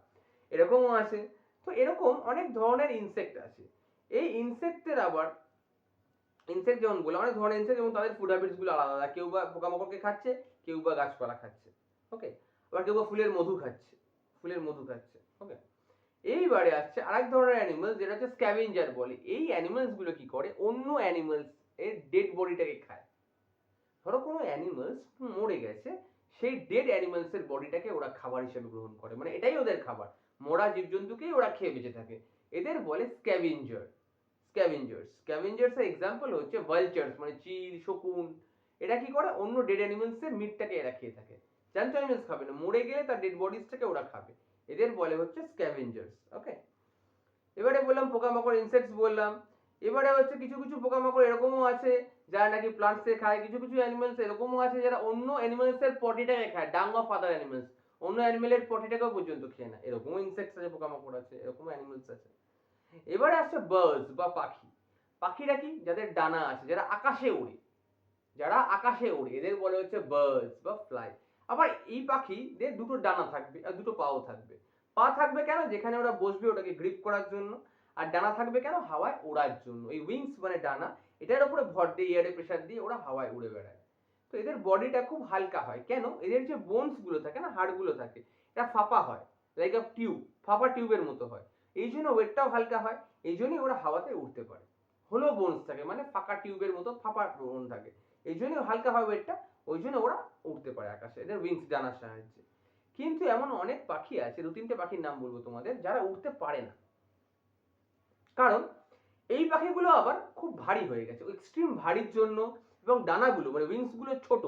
এরকমও আছে। তো এরকম অনেক ধরনের ইনসেক্ট আছে। এই ইনসেক্টের আবার, ইনসেক্ট যেমন বলে অনেক ধরনের ইনসেক্ট এবং তাদের ফুড হ্যাবিটস গুলো আলাদা আলাদা, কেউ বা পোকামাকড়কে খাচ্ছে, কেউ বা গাছপালা খাচ্ছে, ওকে, আবার কেউ বা ফুলের মধু খাচ্ছে, ফুলের মধু খাচ্ছে, ওকে। এইবারে আসছে আরেক ধরনের অ্যানিমাল যেটা হচ্ছে স্ক্যাভেঞ্জার বলে। এই অ্যানিমালস গুলো কি করে? অন্য অ্যানিমালস এর ডেড বডিটাকে খায়। ধরো কোনো অ্যানিমালস মরে গেছে, সেই ডেড অ্যানিমালস এর বডিটাকে ওরা খাবার হিসেবে গ্রহণ করে, মানে এটাই ওদের খাবার, মরা জীবজন্তুকেই ওরা খেয়ে বেঁচে থাকে, এদের বলে স্ক্যাভেঞ্জার। স্ক্যাভেঞ্জার্স এর এক্সাম্পল হচ্ছে ভালচার্স মানে চিল, শকুন। এরা কি করে? অন্য ডেড অ্যানিমালস এর মিটটাকে এরা খেয়ে থাকে, জ্যান্ত অ্যানিমালস খাবে না, মরে গেলে তার ডেড বডিজটাকে ওরা খাবে, এদের বলে হচ্ছে স্ক্যাভেঞ্জার্স, ওকে। এবারে বললাম পোকামাকড়, ইনসেক্টস বললাম। এবারে হচ্ছে কিছু কিছু পোকামাকড় এরকমও আছে যারা নাকি প্লান্টসে খায়, কিছু কিছু অ্যানিমালস এরকমও আছে যারা অন্য অ্যানিমালস এর পটিটাকে খায়, ডাং অফ আদার অ্যানিমালস, অন্য অ্যানিমেলের পটিটাকেও পর্যন্ত খেয়ে না, এরকমও ইনসেক্টস আছে, পোকামাকড় আছে, এরকমও অ্যানিমালস আছে। এবারে আসছে বার্ডস বা পাখি। পাখিরা কি? যাদের ডানা আছে, যারা আকাশে ওড়ে, যারা আকাশে ওড়ে, এদের বলে হচ্ছে বার্ডস বা ফ্লাই। আবার এই পাখিদের দুটো ডানা থাকবে আর দুটো পাও থাকবে। পা থাকবে কেন? যেখানে ওরা বসবে ওটাকে গ্রিপ করার জন্য। আর ডানা থাকবে কেন? হাওয়ায় ওড়ার জন্য। এই উইংস মানে ডানা, এটার উপরে ভর দিয়ে, এয়ারে প্রেসার দিয়ে ওরা হাওয়ায় উড়ে বেড়ায়। তো এদের বডিটা খুব হালকা হয় কেন? এদের যে বোনস গুলো থাকে না, হাড় গুলো থাকে, এটা ফাঁপা হয়, লাইক আ টিউব, ফাঁপা টিউবের মতো হয়। এই জন্য ওয়েটটাও হালকা হয়, এই জন্যই ওরা হাওয়াতে উঠতে পারে। হলো বোনস থাকে মানে ফাঁকা টিউবের মতো ফাঁপা বোন থাকে, এই জন্য হালকা হয় ওয়েটটা, ওই জন্য ওরা উঠতে পারে আকাশে, এদের উইংস, ডানার সাহায্যে। কিন্তু এমন অনেক পাখি আছে, দু তিনটে পাখির নাম বলবো তোমাদের, যারা উঠতে পারে না। কারণ এই পাখিগুলো আবার খুব ভারী হয়ে গেছে, এক্সট্রিম ভারীর জন্য, এবং ডানাগুলো মানে উইংস গুলো ছোট,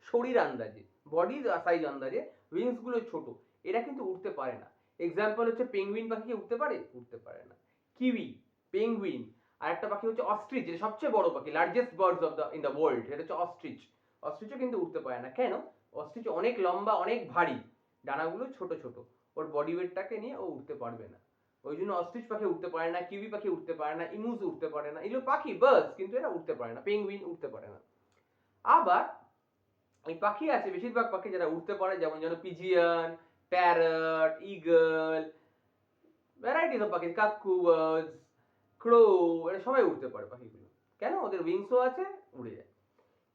শরীর আন্দাজে, বডি সাইজ আন্দাজে উইংস গুলো ছোট, এরা কিন্তু উঠতে পারে না। এক্সাম্পল হচ্ছে পেঙ্গুইন পাখি, কি উঠতে পারে? উঠতে পারে না। কিউই, পেঙ্গুইন, আর একটা পাখি হচ্ছে অস্ট্রিচ, যেটা সবচেয়ে বড় পাখি, largest birds of the in the world, এটা হচ্ছে অস্ট্রিচ। অস্ট্রিচও কিন্তু উঠতে পারে না। কেন? অস্ট্রিচ অনেক লম্বা, অনেক ভারী, ডানাগুলো ছোট ছোট, ওর বডি ওয়েটটাকে নিয়ে ও উঠতে পারবে না, ওই জন্য অস্ট্রিচ পাখি উঠতে পারে না, কিউই পাখি উঠতে পারে না, ইমুস উঠতে পারে না, এগুলো পাখি বার্ডস, কিন্তু এরা উঠতে পারে না, পেঙ্গুইন উঠতে পারে না। আবার এই পাখি আছে বেশিরভাগ পাখি যারা উঠতে পারে, যেমন যেন pigeon, parrot, eagle, varieties of পাখি, কাকু বার্ডস, ক্রো, এরা সবাই উঠতে পারে পাখিগুলো। কেন? ওদের উইংসও আছে, উড়ে যায়।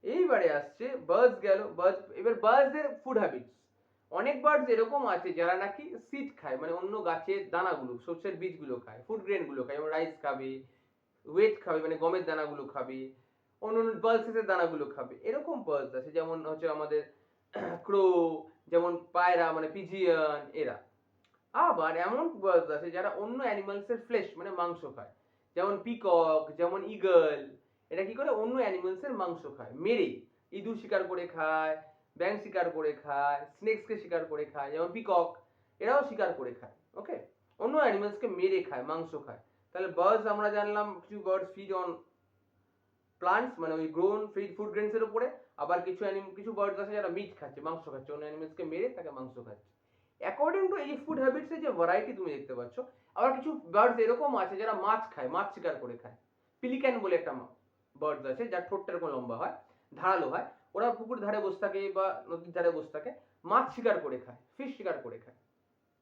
এইবারে আসছে বার্ডস গেল, বার্ডস। এবার বার্ডস এর ফুড হ্যাবিটস। অনেক বার্ডস এরকম আছে যারা নাকি সিড খায়, মানে অন্য গাছের দানাগুলো, শস্যের বীজগুলো খায়, ফুড গ্রেন গুলো খায়, যেমন রাইস খাবে, ওয়েট খাবে মানে গমের দানাগুলো খাবে, অন্য অন্য পালসেসের দানাগুলো খাবে, এরকম বার্ডস আছে। যেমন হচ্ছে আমাদের ক্রো, যেমন পায়রা মানে পিজিয়ন, এরা। আবার এমন বার্ডস আছে যারা অন্য অ্যানিমালস এর ফ্লেশ মানে মাংস খায়, যেমন পিকক, যেমন ঈগল, এটা কি করে? অন্য অ্যানিমালস এর মাংস খায় মেরে, ইঁদুর শিকার করে খায়, ব্যাঙ শিকার করে খায়, স্নেকসকে শিকার করে খায়, যেমন পিকক, এরাও শিকার করে খায়, ওকে, অন্য অ্যানিমালসকে মেরে খায়, মাংস খায়। তাহলে বার্ডস আমরা জানলাম, কিছু বার্ডস ফিড অন প্লান্টস মানে ওই গ্রোন ফিড ফুড গ্রেনস এর উপরে, আবার কিছু বার্ডস আছে যারা মিট খাচ্ছে, মাংস খাচ্ছে, অন্য অ্যানিমালসকে মেরে তাকে মাংস খাচ্ছে। অ্যাকর্ডিং টু এই ফুড হ্যাবিটস এর যে ভ্যারাইটি তুমি দেখতে পাচ্ছ, আবার কিছু বার্ডস এরকম আছে যারা মাছ খায়, মাছ শিকার করে খায়। পিলিক্যান বলে একটা বার্ডস আছে যার ঠোঁটটা এরকম লম্বা হয়, ধারালো হয়, ওরা পুকুর ধারে বসে থাকে বা নদীর ধারে বসে থাকে, মাছ শিকার করে খায়, ফিশ শিকার করে খায়।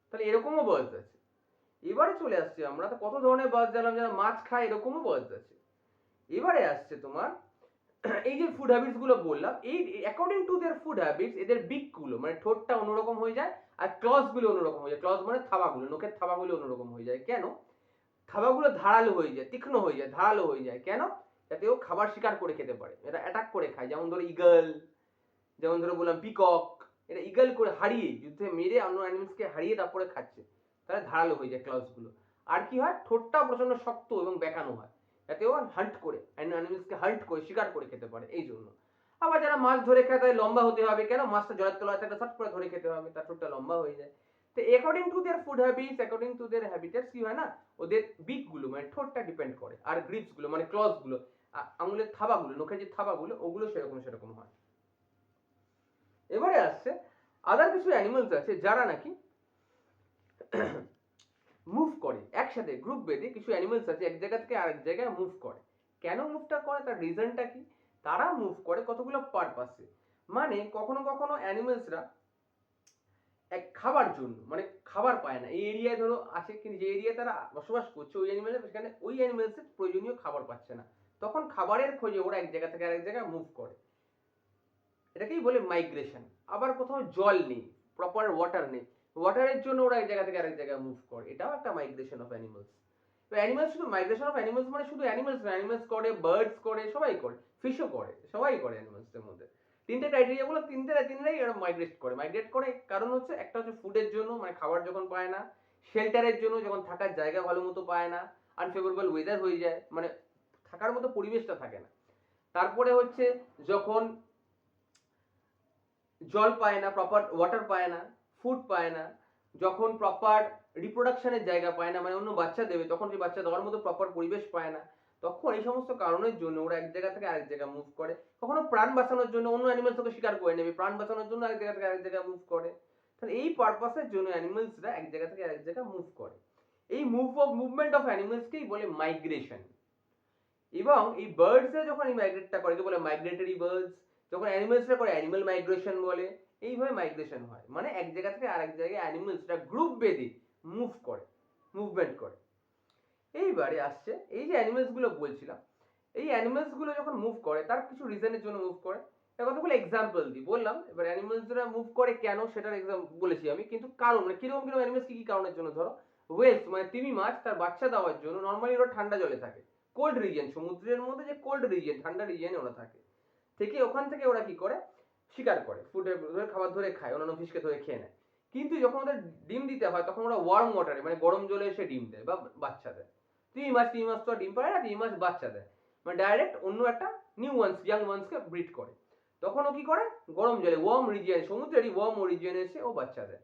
তাহলে এরকমও বার্ডস আছে। এবারে চলে আসছি আমরা, তো কত ধরনের বার্ডস জানলাম যারা মাছ খায়, এরকমও বার্ডস আছে। এবারে আসছে তোমার এই যে ফুড হ্যাবিটস গুলো বললাম, এই according to their food habits এদের বিক গুলো মানে ঠোঁটটা অন্যরকম হয়ে যায়, আর ক্লজ গুলো অন্যরকম হয়ে যায়। ক্লজ মানে থাবাগুলো, নখের থাবাগুলো অন্যরকম হয়ে যায়। কেন? থাবাগুলো ধারালো হয়ে যায়, তীক্ষ্ণ হয়ে যায়, ধারালো হয়ে যায়। কেন? যাতে ও খাবার শিকার করে খেতে পারে। এটা অ্যাটাক করে খায়। যেমন ধরো ঈগল, যেমন ধরো বললাম পিকক, এটা ঈগল করে হারিয়ে, যুদ্ধে মেরে অন্য অ্যানিমেলসকে হারিয়ে তারপরে খাচ্ছে। তাহলে ধারালো হয়ে যায় ক্লজ গুলো। আর কি হয়? ঠোঁটটা প্রচন্ড শক্ত এবং বেঁকানো হয়, যাতে ও হান্ট করে অ্যানিমেলসকে হান্ট করে শিকার করে খেতে পারে, এই জন্য। আবার যারা মাছ ধরে খায় তাদের লম্বা হতে হবে। কেন? মাছটা জলের তলায় থাকলে সট করে ধরে খেতে হবে, তার ঠোঁটটা লম্বা হয়ে যায়। তো according to their food habits, according to their habitats কি হয় না, ওদের বিক গুলো মানে ঠোঁটটা ডিপেন্ড করে, আর গ্রিপস গুলো মানে ক্লজ গুলো, আঙুলের থাবাগুলো, নখের যে থাবাগুলো, ওগুলো সেরকম সেরকম হয়। এবারে আসছে আদার কিছু অ্যানিমালস আছে যারা নাকি মুভ করে একসাথে, গ্রুপ বেঁধে কিছু অ্যানিমালস আছে এক জায়গা থেকে আরেক জায়গায় মুভ করে। কেন মুভটা করে, তার রিজনটা কি? তারা মুভ করে কতগুলো পারপাসে। মানে কখনো কখনো অ্যানিমালসরা এক খাবার জন্য মানে খাবার পায় না, এই এরিয়ায় ধরো আছে, কিন্তু যে এরিয়ায় তারা বসবাস করছে ওই অ্যানিমেলের, সেখানে ওই অ্যানিমেলসের প্রয়োজনীয় খাবার পাচ্ছে না, তখন খাবারের খোঁজে ওরা এক জায়গা থেকে আরেক জায়গায় মুভ করে। এটাকেই বলে মাইগ্রেশন। আবার কোথাও জল নেই, প্রপার ওয়াটার নেই, ওয়াটারের জন্য ওরা এক জায়গা থেকে আরেক জায়গায় মুভ করে, এটাও একটা মাইগ্রেশন অফ অ্যানিমালস। তো অ্যানিমালস, শুধু মাইগ্রেশন অফ অ্যানিমালস মানে শুধু অ্যানিমালস না, অ্যানিমালস করে, বার্ডস করে, সবাই করে, ফিশও করে, সবাই করে অ্যানিমালসের মধ্যে। তিনটে ক্রাইটেরিয়া বলো, তিনটাই এরা মাইগ্রেট করে। কারণ হচ্ছে একটা হচ্ছে ফুডের জন্য, মানে খাবার যখন পায় না, শেল্টারের জন্য যখন থাকার জায়গা ভালো মতো পায় না, আনফেভারেবল ওয়েদার হয়ে যায়, মানে থাকার মতো পরিবেশটা থাকে না। তারপরে হচ্ছে যখন জল পায় না, প্রপার ওয়াটার পায় না, ফুড পায় না, যখন প্রপার রিপ্রোডাকশনের জায়গা পায় না, মানে অন্য বাচ্চা দেবে, তখন সেই বাচ্চা দেওয়ার মতো প্রপার পরিবেশ পায় না, তখন এই সমস্ত কারণের জন্য ওরা এক জায়গা থেকে আরেক জায়গা মুভ করে। কখনো প্রাণ বাঁচানোর জন্য, অন্য অ্যানিমেলস ওকে শিকার করে নেবে, প্রাণ বাঁচানোর জন্য এক জায়গা থেকে আরেক জায়গায় মুভ করে। তাহলে এই পারপাসের জন্য অ্যানিমেলসরা এক জায়গা থেকে আরেক জায়গায় মুভ করে। এই মুভমেন্ট অফ অ্যানিমেলসকেই বলে মাইগ্রেশন। এবং এই বার্ডসরা যখন এই মাইগ্রেটটা করে, বলে মাইগ্রেটরি বার্ডস, যখন অ্যানিমালসরা করে অ্যানিমাল মাইগ্রেশন বলে। এইভাবে মাইগ্রেশন হয়, মানে এক জায়গা থেকে আরেক জায়গায় অ্যানিমালসরা গ্রুপ বেঁধে মুভ করে, মুভমেন্ট করে। এইবারে আসছে এই যে অ্যানিমালস গুলো বলছিলাম, এই অ্যানিমালস গুলো যখন মুভ করে তার কিছু রিজনের জন্য মুভ করে। কতগুলো এক্সাম্পল দিই, বললাম এবার অ্যানিমালসরা মুভ করে কেন সেটার এক্সাম্পল বলেছি আমি, কিন্তু কারণ মানে কিরকম কিরকম অ্যানিমালস কি কি কারণের জন্য, ধরো ওয়েলস মানে তিমি মাছ তার বাচ্চা দেওয়ার জন্য নর্মালি ওরা ঠান্ডা জলে থাকে, কোল্ড রিজিয়ন, সমুদ্রের মধ্যে যে কোল্ড রিজিয়ন, ঠান্ডা রিজিয়নে ওরা থাকে, থেকে ওখান থেকে ওরা কি করে, শিকার করে, ফুডের খাবার ধরে খায়, অন্যান্য ফিশকে ধরে খেয়ে নেয়। কিন্তু যখন ওদের ডিম দিতে হয় তখন ওরা ওয়ার্ম ওয়াটারে মানে গরম জলে এসে ডিম দেয় বা বাচ্চা দেয়। তিমি মাছ তো আর ডিম পারে না, তিমি মাছ বাচ্চা দেয়, মানে ডাইরেক্ট অন্য একটা নিউ ওয়ান্স, ইয়াং ওয়ান্সকে ব্রিড করে। তখন ও কি করে, গরম জলে ওয়ার্ম রিজিয়ন, সমুদ্রেরই ওয়ার্ম রিজিয়নে এসে ও বাচ্চা দেয়।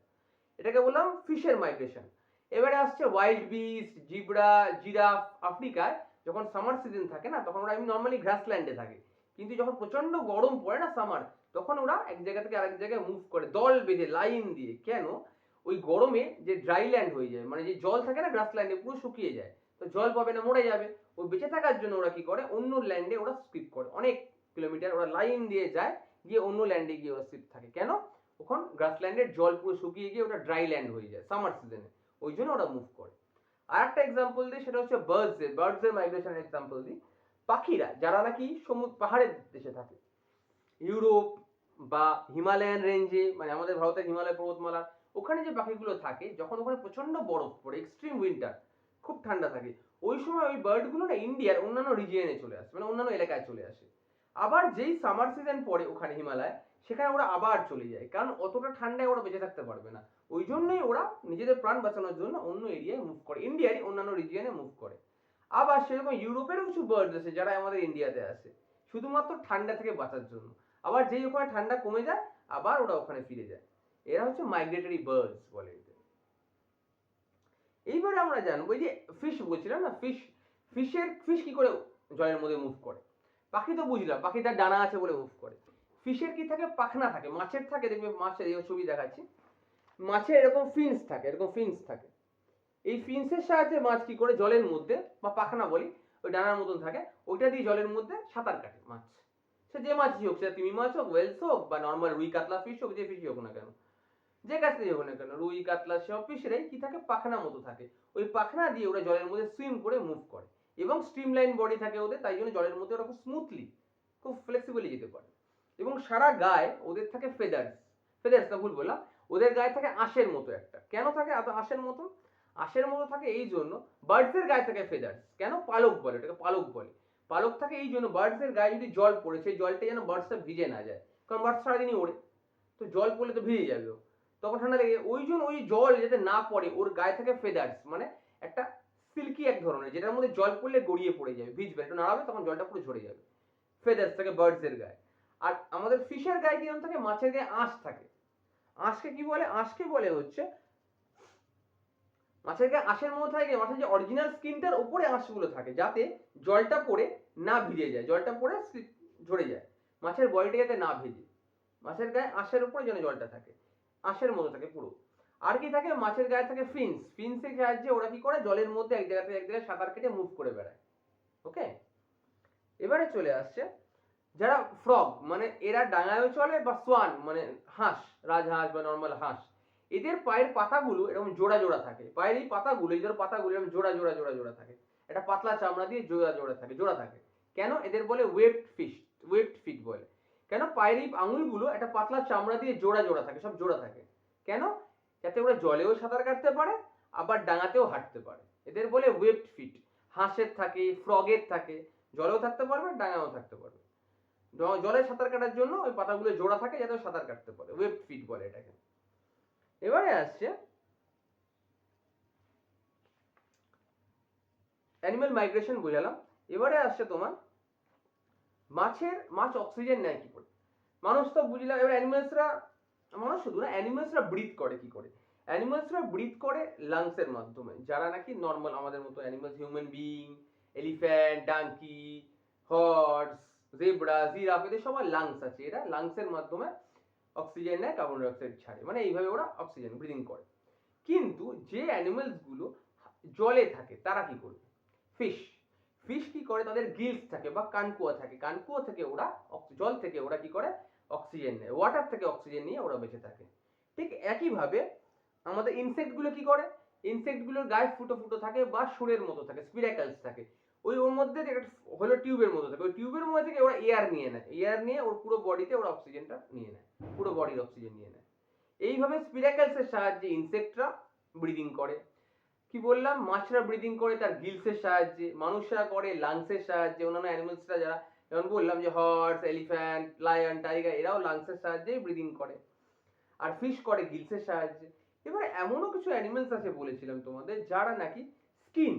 এটাকে বললাম ফিশের মাইগ্রেশন। এবারে আসছে ওয়াইল্ড বিস্ট, জিব্রা, জিরাফ। আফ্রিকায় যখন সামার সিজন থাকে না, তখন ওরা নর্মালি গ্রাসল্যান্ডে থাকে, কিন্তু যখন প্রচন্ড গরম পড়ে না সামার, তখন ওরা এক জায়গা থেকে আরেক জায়গায় মুভ করে দল বেঁধে, লাইন দিয়ে। কেন? ওই গরমে যে ড্রাই ল্যান্ড হয়ে যায়, মানে যে জল থাকে না গ্রাসল্যান্ডে পুরো শুকিয়ে যায়, তো জল পাবে না, মরে যাবে। ওই বেঁচে থাকার জন্য ওরা কি করে, অন্য ল্যান্ডে ওরা স্কিপ করে, অনেক কিলোমিটার ওরা লাইন দিয়ে যায়, গিয়ে অন্য ল্যান্ডে গিয়ে ওরা স্কিপ থাকে। কেন? ওখান গ্রাসল্যান্ডের জল পুরো শুকিয়ে গিয়ে ওটা ড্রাই ল্যান্ড হয়ে যায় সামার সিজনে, ওই জন্য ওরা মুভ করে। আর একটা এক্সাম্পল দিই, সেটা হচ্ছে বার্ডসের মাইগ্রেশনের এক্সাম্পল দিই। পাখিরা যারা নাকি পাহাড়ের দেশে থাকে, ইউরোপ বা হিমালয়ান রেঞ্জে, মানে আমাদের ভারতের হিমালয় পর্বতমালা, ওখানে যে পাখিগুলো থাকে, যখন ওখানে প্রচন্ড বরফ পড়ে, এক্সট্রিম উইন্টার, খুব ঠান্ডা থাকে, ওই সময় ওই বার্ডগুলো না ইন্ডিয়ার অন্যান্য রিজিয়নে চলে আসে, মানে অন্যান্য এলাকায় চলে আসে। আবার যেই সামার সিজন পড়ে ওখানে হিমালয়, সেখানে ওরা আবার চলে যায়, কারণ অতটা ঠান্ডায় ওরা বেঁচে থাকতে পারবে না। ওই জন্যই ওরা নিজেদের প্রাণ বাঁচানোর জন্য অন্য এরিয়ায় মুভ করে, ইন্ডিয়ারই অন্যান্য রিজিয়নে মুভ করে। আবার সেরকম ইউরোপেরও কিছু বার্ড আছে যারা আমাদের ইন্ডিয়াতে আসে শুধুমাত্র ঠান্ডা থেকে বাঁচার জন্য। আবার যেই ওখানে ঠান্ডা কমে যায়, আবার ওরা ওখানে ফিরে যায়। এরা হচ্ছে মাইগ্রেটরি বার্ডস বলে এদের। এইবারে আমরা জানবো যে ফিশ বলছিলাম না, ফিশ কি করে জলের মধ্যে মুভ করে। পাখি তো বুঝলাম, পাখি তার ডানা আছে বলে মুভ করে। ফিশের কি থাকে, পাখনা থাকে, মাছের থাকে, দেখবে মাছের এই ছবি দেখাচ্ছি, মাছের এরকম ফিন্স থাকে, এরকম ফিন্স থাকে। এই ফিন্সের সাহায্যে মাছ কি করে জলের মধ্যে, বা পাখনা বলি, ওই ডানার মতন থাকে, ওইটা দিয়ে জলের মধ্যে সাঁতার কাটে মাছ। সে যে মাছই হোক, সেটা তিমি মাছ হোক, ওয়েলস হোক, বা নর্মাল রুই কাতলা ফিশ হোক, যে ফিশই হোক না কেন, যে গাছ থেকে হোক না কেন, রুই কাতলা সব ফিশেরাই কি থাকে, পাখনা মতো থাকে, ওই পাখনা দিয়ে ওরা জলের মধ্যে সুইম করে মুভ করে এবং স্ট্রিমলাইন বডি থাকে ওদের, তাই জন্য জলের মধ্যে ওরা খুব স্মুথলি খুব ফ্লেক্সিবলি যেতে পারে। এবং সারা গায়ে ওদের থাকে ফেদার্স, ফেদার্স না ভুল বললাম, ওদের গায়ে থাকে আঁশের মতো একটা। কেন থাকে এত আঁশের মতো? আঁশের মতো থাকে এই জন্য, বার্ডসের গায়ে থাকে ফেদার্স, কেন? পালক বলে, এটাকে পালক বলে। পালক থাকে এই জন্য, বার্ডসের গায়ে যদি জল পড়ে সেই জলটা যেন বার্ডসটা ভিজে না যায়, কারণ বার্ডস সারাদিনই ওড়ে, তো জল পড়লে তো ভিজে যাবে, তখন ঠান্ডা লেগে, ওই জন্য ওই জল যাতে না পড়ে ওর গায়ে থাকে ফেদার্স, মানে একটা সিল্কি এক ধরনের, যেটার মধ্যে জল পড়লে গড়িয়ে পড়ে যাবে, ভিজবে, একটু নাড়াবে তখন জলটা পুরো ঝরে যাবে, ফেদার্স থাকে বার্ডস এর গায়ে। আর আমাদের ফিশের গায়ে কিরকম থাকে? মাছের গায়ে আঁশ থাকে। আঁশকে কি বলে? আঁশকে বলে হচ্ছে, মাছের গায়ে আঁশের মধ্যে থাকে মাছের যে অরিজিনাল স্কিনটার উপরে আঁশগুলো থাকে, যাতে জলটা পড়ে না ভিজে যায়, জলটা পড়ে ঝরে যায়, মাছের বডিটা যাতে না ভেজে, মাছের গায়ে আঁশের উপরে যেন জলটা থাকে, আঁশের মতো থাকে পুরো। আর কি থাকে? মাছের গায়ে থাকে ফিন্স, ফিন্সের সাহায্যে ওরা কি করে, জলের মধ্যে এক জায়গা থেকে এক জায়গায় সাঁতার কেটে মুভ করে বেড়ায়। ওকে, এবারে চলে আসছে যারা ফ্রগ, মানে এরা ডাঙায়ও চলে, বা সোয়ান মানে হাঁস, রাজহাঁস বা নর্মাল হাঁস, এদের পায়ের পাতাগুলো এরকম জোড়া জোড়া থাকে, পায়ের এই পাতাগুলো, এদের পাতাগুলো এরকম জোড়া জোড়া জোড়া জোড়া থাকে, একটা পাতলা চামড়া দিয়ে জোড়া জোড়া থাকে, জোড়া থাকে। কেন এদের বলে ওয়েবড ফিশ, ওয়েবড ফিট বলে? কেন? পায়ের এই আঙুলগুলো একটা পাতলা চামড়া দিয়ে জোড়া জোড়া থাকে, সব জোড়া থাকে। কেন? যাতে ওরা জলেও সাঁতার কাটতে পারে আবার ডাঙাতেও হাঁটতে পারে, এদের বলে ওয়েবড ফিট। হাঁসের থাকে, ফ্রগের থাকে, জলেও থাকতে পারবে ডাঙাও থাকতে পারবে, জলে সাঁতার কাটার জন্য ওই পাতাগুলো জোড়া থাকে যাতে সাঁতার কাটতে পারে, ওয়েব ফিট বলে এটাকে। এবারে আসছে অ্যানিমাল মাইগ্রেশন বোঝালাম, এবারে আসছে তোমার মাছ অক্সিজেন নেয় কি করে? মানুষ তো বুঝলাম, এবার অ্যানিমালসরা, মানুষ শুধু না, অ্যানিমালসরা ব্রিথ করে কি করে? অ্যানিমালসরা ব্রিথ করে লাংসের মাধ্যমে, যারা নাকি নর্মাল আমাদের মতো animals, human being, elephant, donkey, horse, zebra, giraffe, এদের সবার লাংস আছে, এরা লাংসের মাধ্যমে অক্সিজেন নেয়, কার্বন ডাই অক্সাইড ছাড়ে, মানে এইভাবে ওরা অক্সিজেন ব্রিদিং করে। কিন্তু যে অ্যানিমালস গুলো জলে থাকে তারা কি করবে? ফিশ, ফিশ কি করে? তাদের গিলস থাকে বা কানকুয়া থাকে, কানকুয়া থেকে ওরা, জল থেকে ওরা কি করে? অক্সিজেন নেয়, ওয়াটার থেকে অক্সিজেন নিয়ে ওরা বেঁচে থাকে। ঠিক একইভাবে আমাদের ইনসেক্ট গুলো কি করে? ইনসেক্ট গুলোর গায়ে ফুটো ফুটো থাকে বা সুরের মতো থাকে, স্পিরাকলস থাকে, ওই ওর মধ্যে একটা হলো টিউবের মতো থাকে, ওই টিউবের মধ্যে থেকে ওরা এয়ার নিয়ে নেয়, এয়ার নিয়ে ওর পুরো বডিতে ওরা অক্সিজেনটা নিয়ে নেয়, পুরো বডির অক্সিজেন নিয়ে নেয়। এইভাবে স্পিরাকলসের সাহায্যে ইনসেক্টরা ব্রিদিং করে। কি বললাম? মাছরা ব্রিদিং করে তার গিলসের সাহায্যে, মানুষরা করে লাংসের সাহায্যে, অন্যান্য অ্যানিমালসরা যারা, যেমন বললাম যে হর্স, এলিফ্যান্ট, লায়ন, টাইগার, এরাও লাংসের সাহায্যেই ব্রিদিং করে। আর ফিশ করে গিলসের সাহায্যে। এবার এমনও কিছু অ্যানিমালস আছে বলেছিলাম তোমাদের, যারা নাকি স্কিন,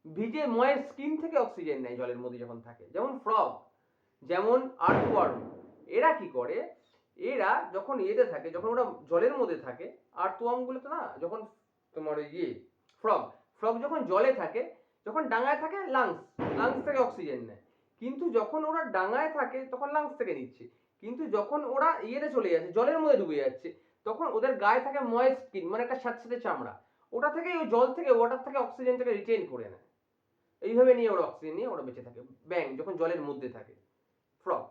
ভিজে ময়ের স্কিন থেকে অক্সিজেন নেয় জলের মধ্যে যখন থাকে, যেমন ফ্রগ, যেমন আর্থওয়ার্ম। এরা কি করে? এরা যখন ইয়েতে থাকে, যখন ওরা জলের মধ্যে থাকে, আর্থওয়ার্ম গুলো তো না, যখন তোমার ফ্রগ, ফ্রগ যখন জলে থাকে, যখন ডাঙায় থাকে লাংস, লাংস থেকে অক্সিজেন নেয়, কিন্তু যখন ওরা ডাঙায় থাকে তখন লাংস থেকে নিচ্ছে, কিন্তু যখন ওরা ইয়েতে চলে যাচ্ছে, জলের মধ্যে ডুবে যাচ্ছে, তখন ওদের গায়ে থাকে ময়েস্ট স্কিন, মানে একটা স্যাঁতস্যাঁতে চামড়া, ওটা থেকে ওই জল থেকে, ওয়াটার থেকে অক্সিজেনটাকে রিটেইন করে নেয়, এইভাবে নিয়ে ওরা অক্সিজেন নিয়ে ওরা বেঁচে থাকে, ব্যাং যখন জলের মধ্যে থাকে, ফ্রগ।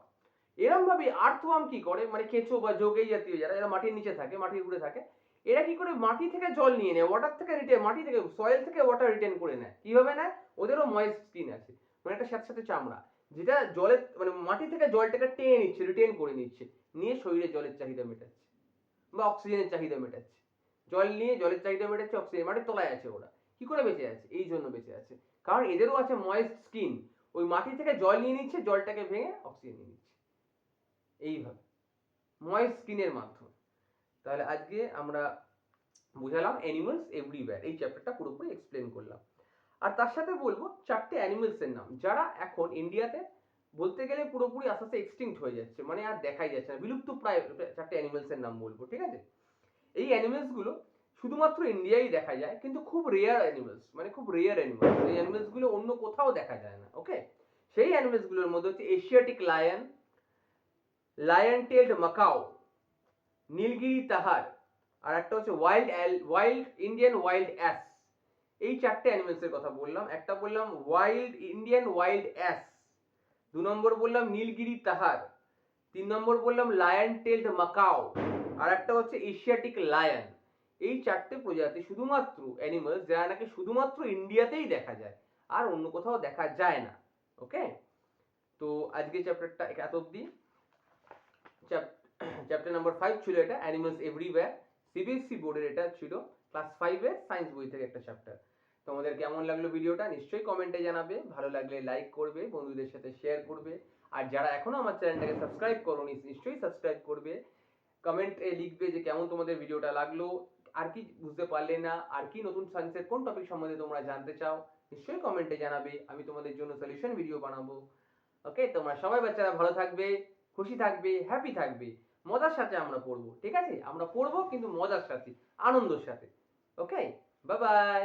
এরকম ভাবে আর্থওয়ার্ম কি করে, মানে কেঁচো বা যোগ এই জাতীয় যারা, এরা মাটির নিচে থাকে, মাটির উপরে থাকে, এরা কি করে? মাটি থেকে জল নিয়ে নেয়, ওয়াটার থেকে রিটেন, মাটি থেকে সয়েল থেকে ওয়াটার রিটেন করে নেয়। কিভাবে নেয়? ওদেরও ময়েস্ট স্কিন আছে, মানে একটা স্যাঁতস্যাঁতে চামড়া, যেটা জলে, মানে মাটি থেকে জলটাকে টেনে নিচ্ছে, রিটেন করে নিচ্ছে, নিয়ে শরীরে জলের চাহিদা মেটাচ্ছে বা অক্সিজেনের চাহিদা মেটাচ্ছে, জল নিয়ে জলের চাহিদা মেটাচ্ছে, অক্সিজেন, মাটির তলায় আছে ওরা, কি করে বেঁচে আছে? এই জন্য বেঁচে আছে, কারণ এদেরও আছে ময়েস্ট স্কিন, ওই মাটি থেকে জল নিয়ে নিচ্ছে, জলটাকে ভেঙে অক্সিজেন নিয়ে নিচ্ছে, এইভাবে ময়েস্ট স্কিনের মাধ্যমে। তাহলে আজকে আমরা বুঝালাম অ্যানিমালস এভরিওয়্যার, এই চ্যাপ্টারটা পুরোপুরি এক্সপ্লেন করলাম। আর তার সাথে বলবো চারটে অ্যানিমালস এর নাম, যারা এখন ইন্ডিয়াতে বলতে গেলে পুরোপুরি আস্তে আস্তে এক্সটিংক্ট হয়ে যাচ্ছে, মানে আর দেখাই যাচ্ছে না, বিলুপ্ত প্রায়, চারটে অ্যানিমালস এর নাম বলবো, ঠিক আছে? এই অ্যানিমালস গুলো শুধুমাত্র ইন্ডিয়ায় দেখা যায়, কিন্তু খুব রেয়ার অ্যানিমালস, মানে খুব রেয়ার অ্যানিমালস, এই অ্যানিমালস গুলো অন্য কোথাও দেখা যায় না। ওকে, সেই অ্যানিমালস গুলোর মধ্যে হচ্ছে Asiatic lion, lion tailed Macau, Nilgiri তাহার, আর একটা হচ্ছে ওয়াইল্ড ইন্ডিয়ান ওয়াইল্ড অ্যাস। এই চারটে অ্যানিমেলস এর কথা বললাম। একটা বললাম ওয়াইল্ড ইন্ডিয়ান ওয়াইল্ড অ্যাস, 2 নম্বর বললাম নীলগিরি তাহার, 3 নম্বর বললাম লায়ন টেলড মাকাও, আর একটা হচ্ছে এশিয়াটিক লায়ন। এই 4টে প্রজাতি শুধুমাত্র অ্যানিমালস যারা নাকি শুধুমাত্র ইন্ডিয়াতেই দেখা যায়, আর অন্য কোথাও দেখা যায় না। ওকে, তো আজকে চ্যাপ্টারটা এত অবধি। চ্যাপ্টার নাম্বার 5 ছিল এটা, অ্যানিমালস এভরিওয়্যার। সিবিএসসি বোর্ডের এটা ছিল ক্লাস 5 এর সায়েন্স বই থেকে একটা চ্যাপ্টার। তোমাদের কেমন লাগলো ভিডিওটা নিশ্চয়ই কমেন্টে জানাবে, ভালো লাগলে লাইক করবে, বন্ধুদের সাথে শেয়ার করবে, আর যারা এখনো আমার চ্যানেলটাকে সাবস্ক্রাইব করোনি নিশ্চয়ই সাবস্ক্রাইব করবে। কমেন্টে লিখবে যে কেমন তোমাদের ভিডিওটা লাগলো, আর কি বুঝতে পারলে না, আর কি নতুন সায়েন্সের কোন টপিক সম্বন্ধে তোমরা জানতে চাও নিশ্চয়ই কমেন্টে জানাবে, আমি তোমাদের জন্য সলিউশন ভিডিও বানাবো। ওকে, তোমরা সবাই বাচ্চারা ভালো থাকবে, খুশি থাকবে, হ্যাপি থাকবে। মজার সাথে আমরা পড়বো, ঠিক আছে? আমরা পড়বো কিন্তু মজার সাথে, আনন্দের সাথে। ওকে, বাই বাই।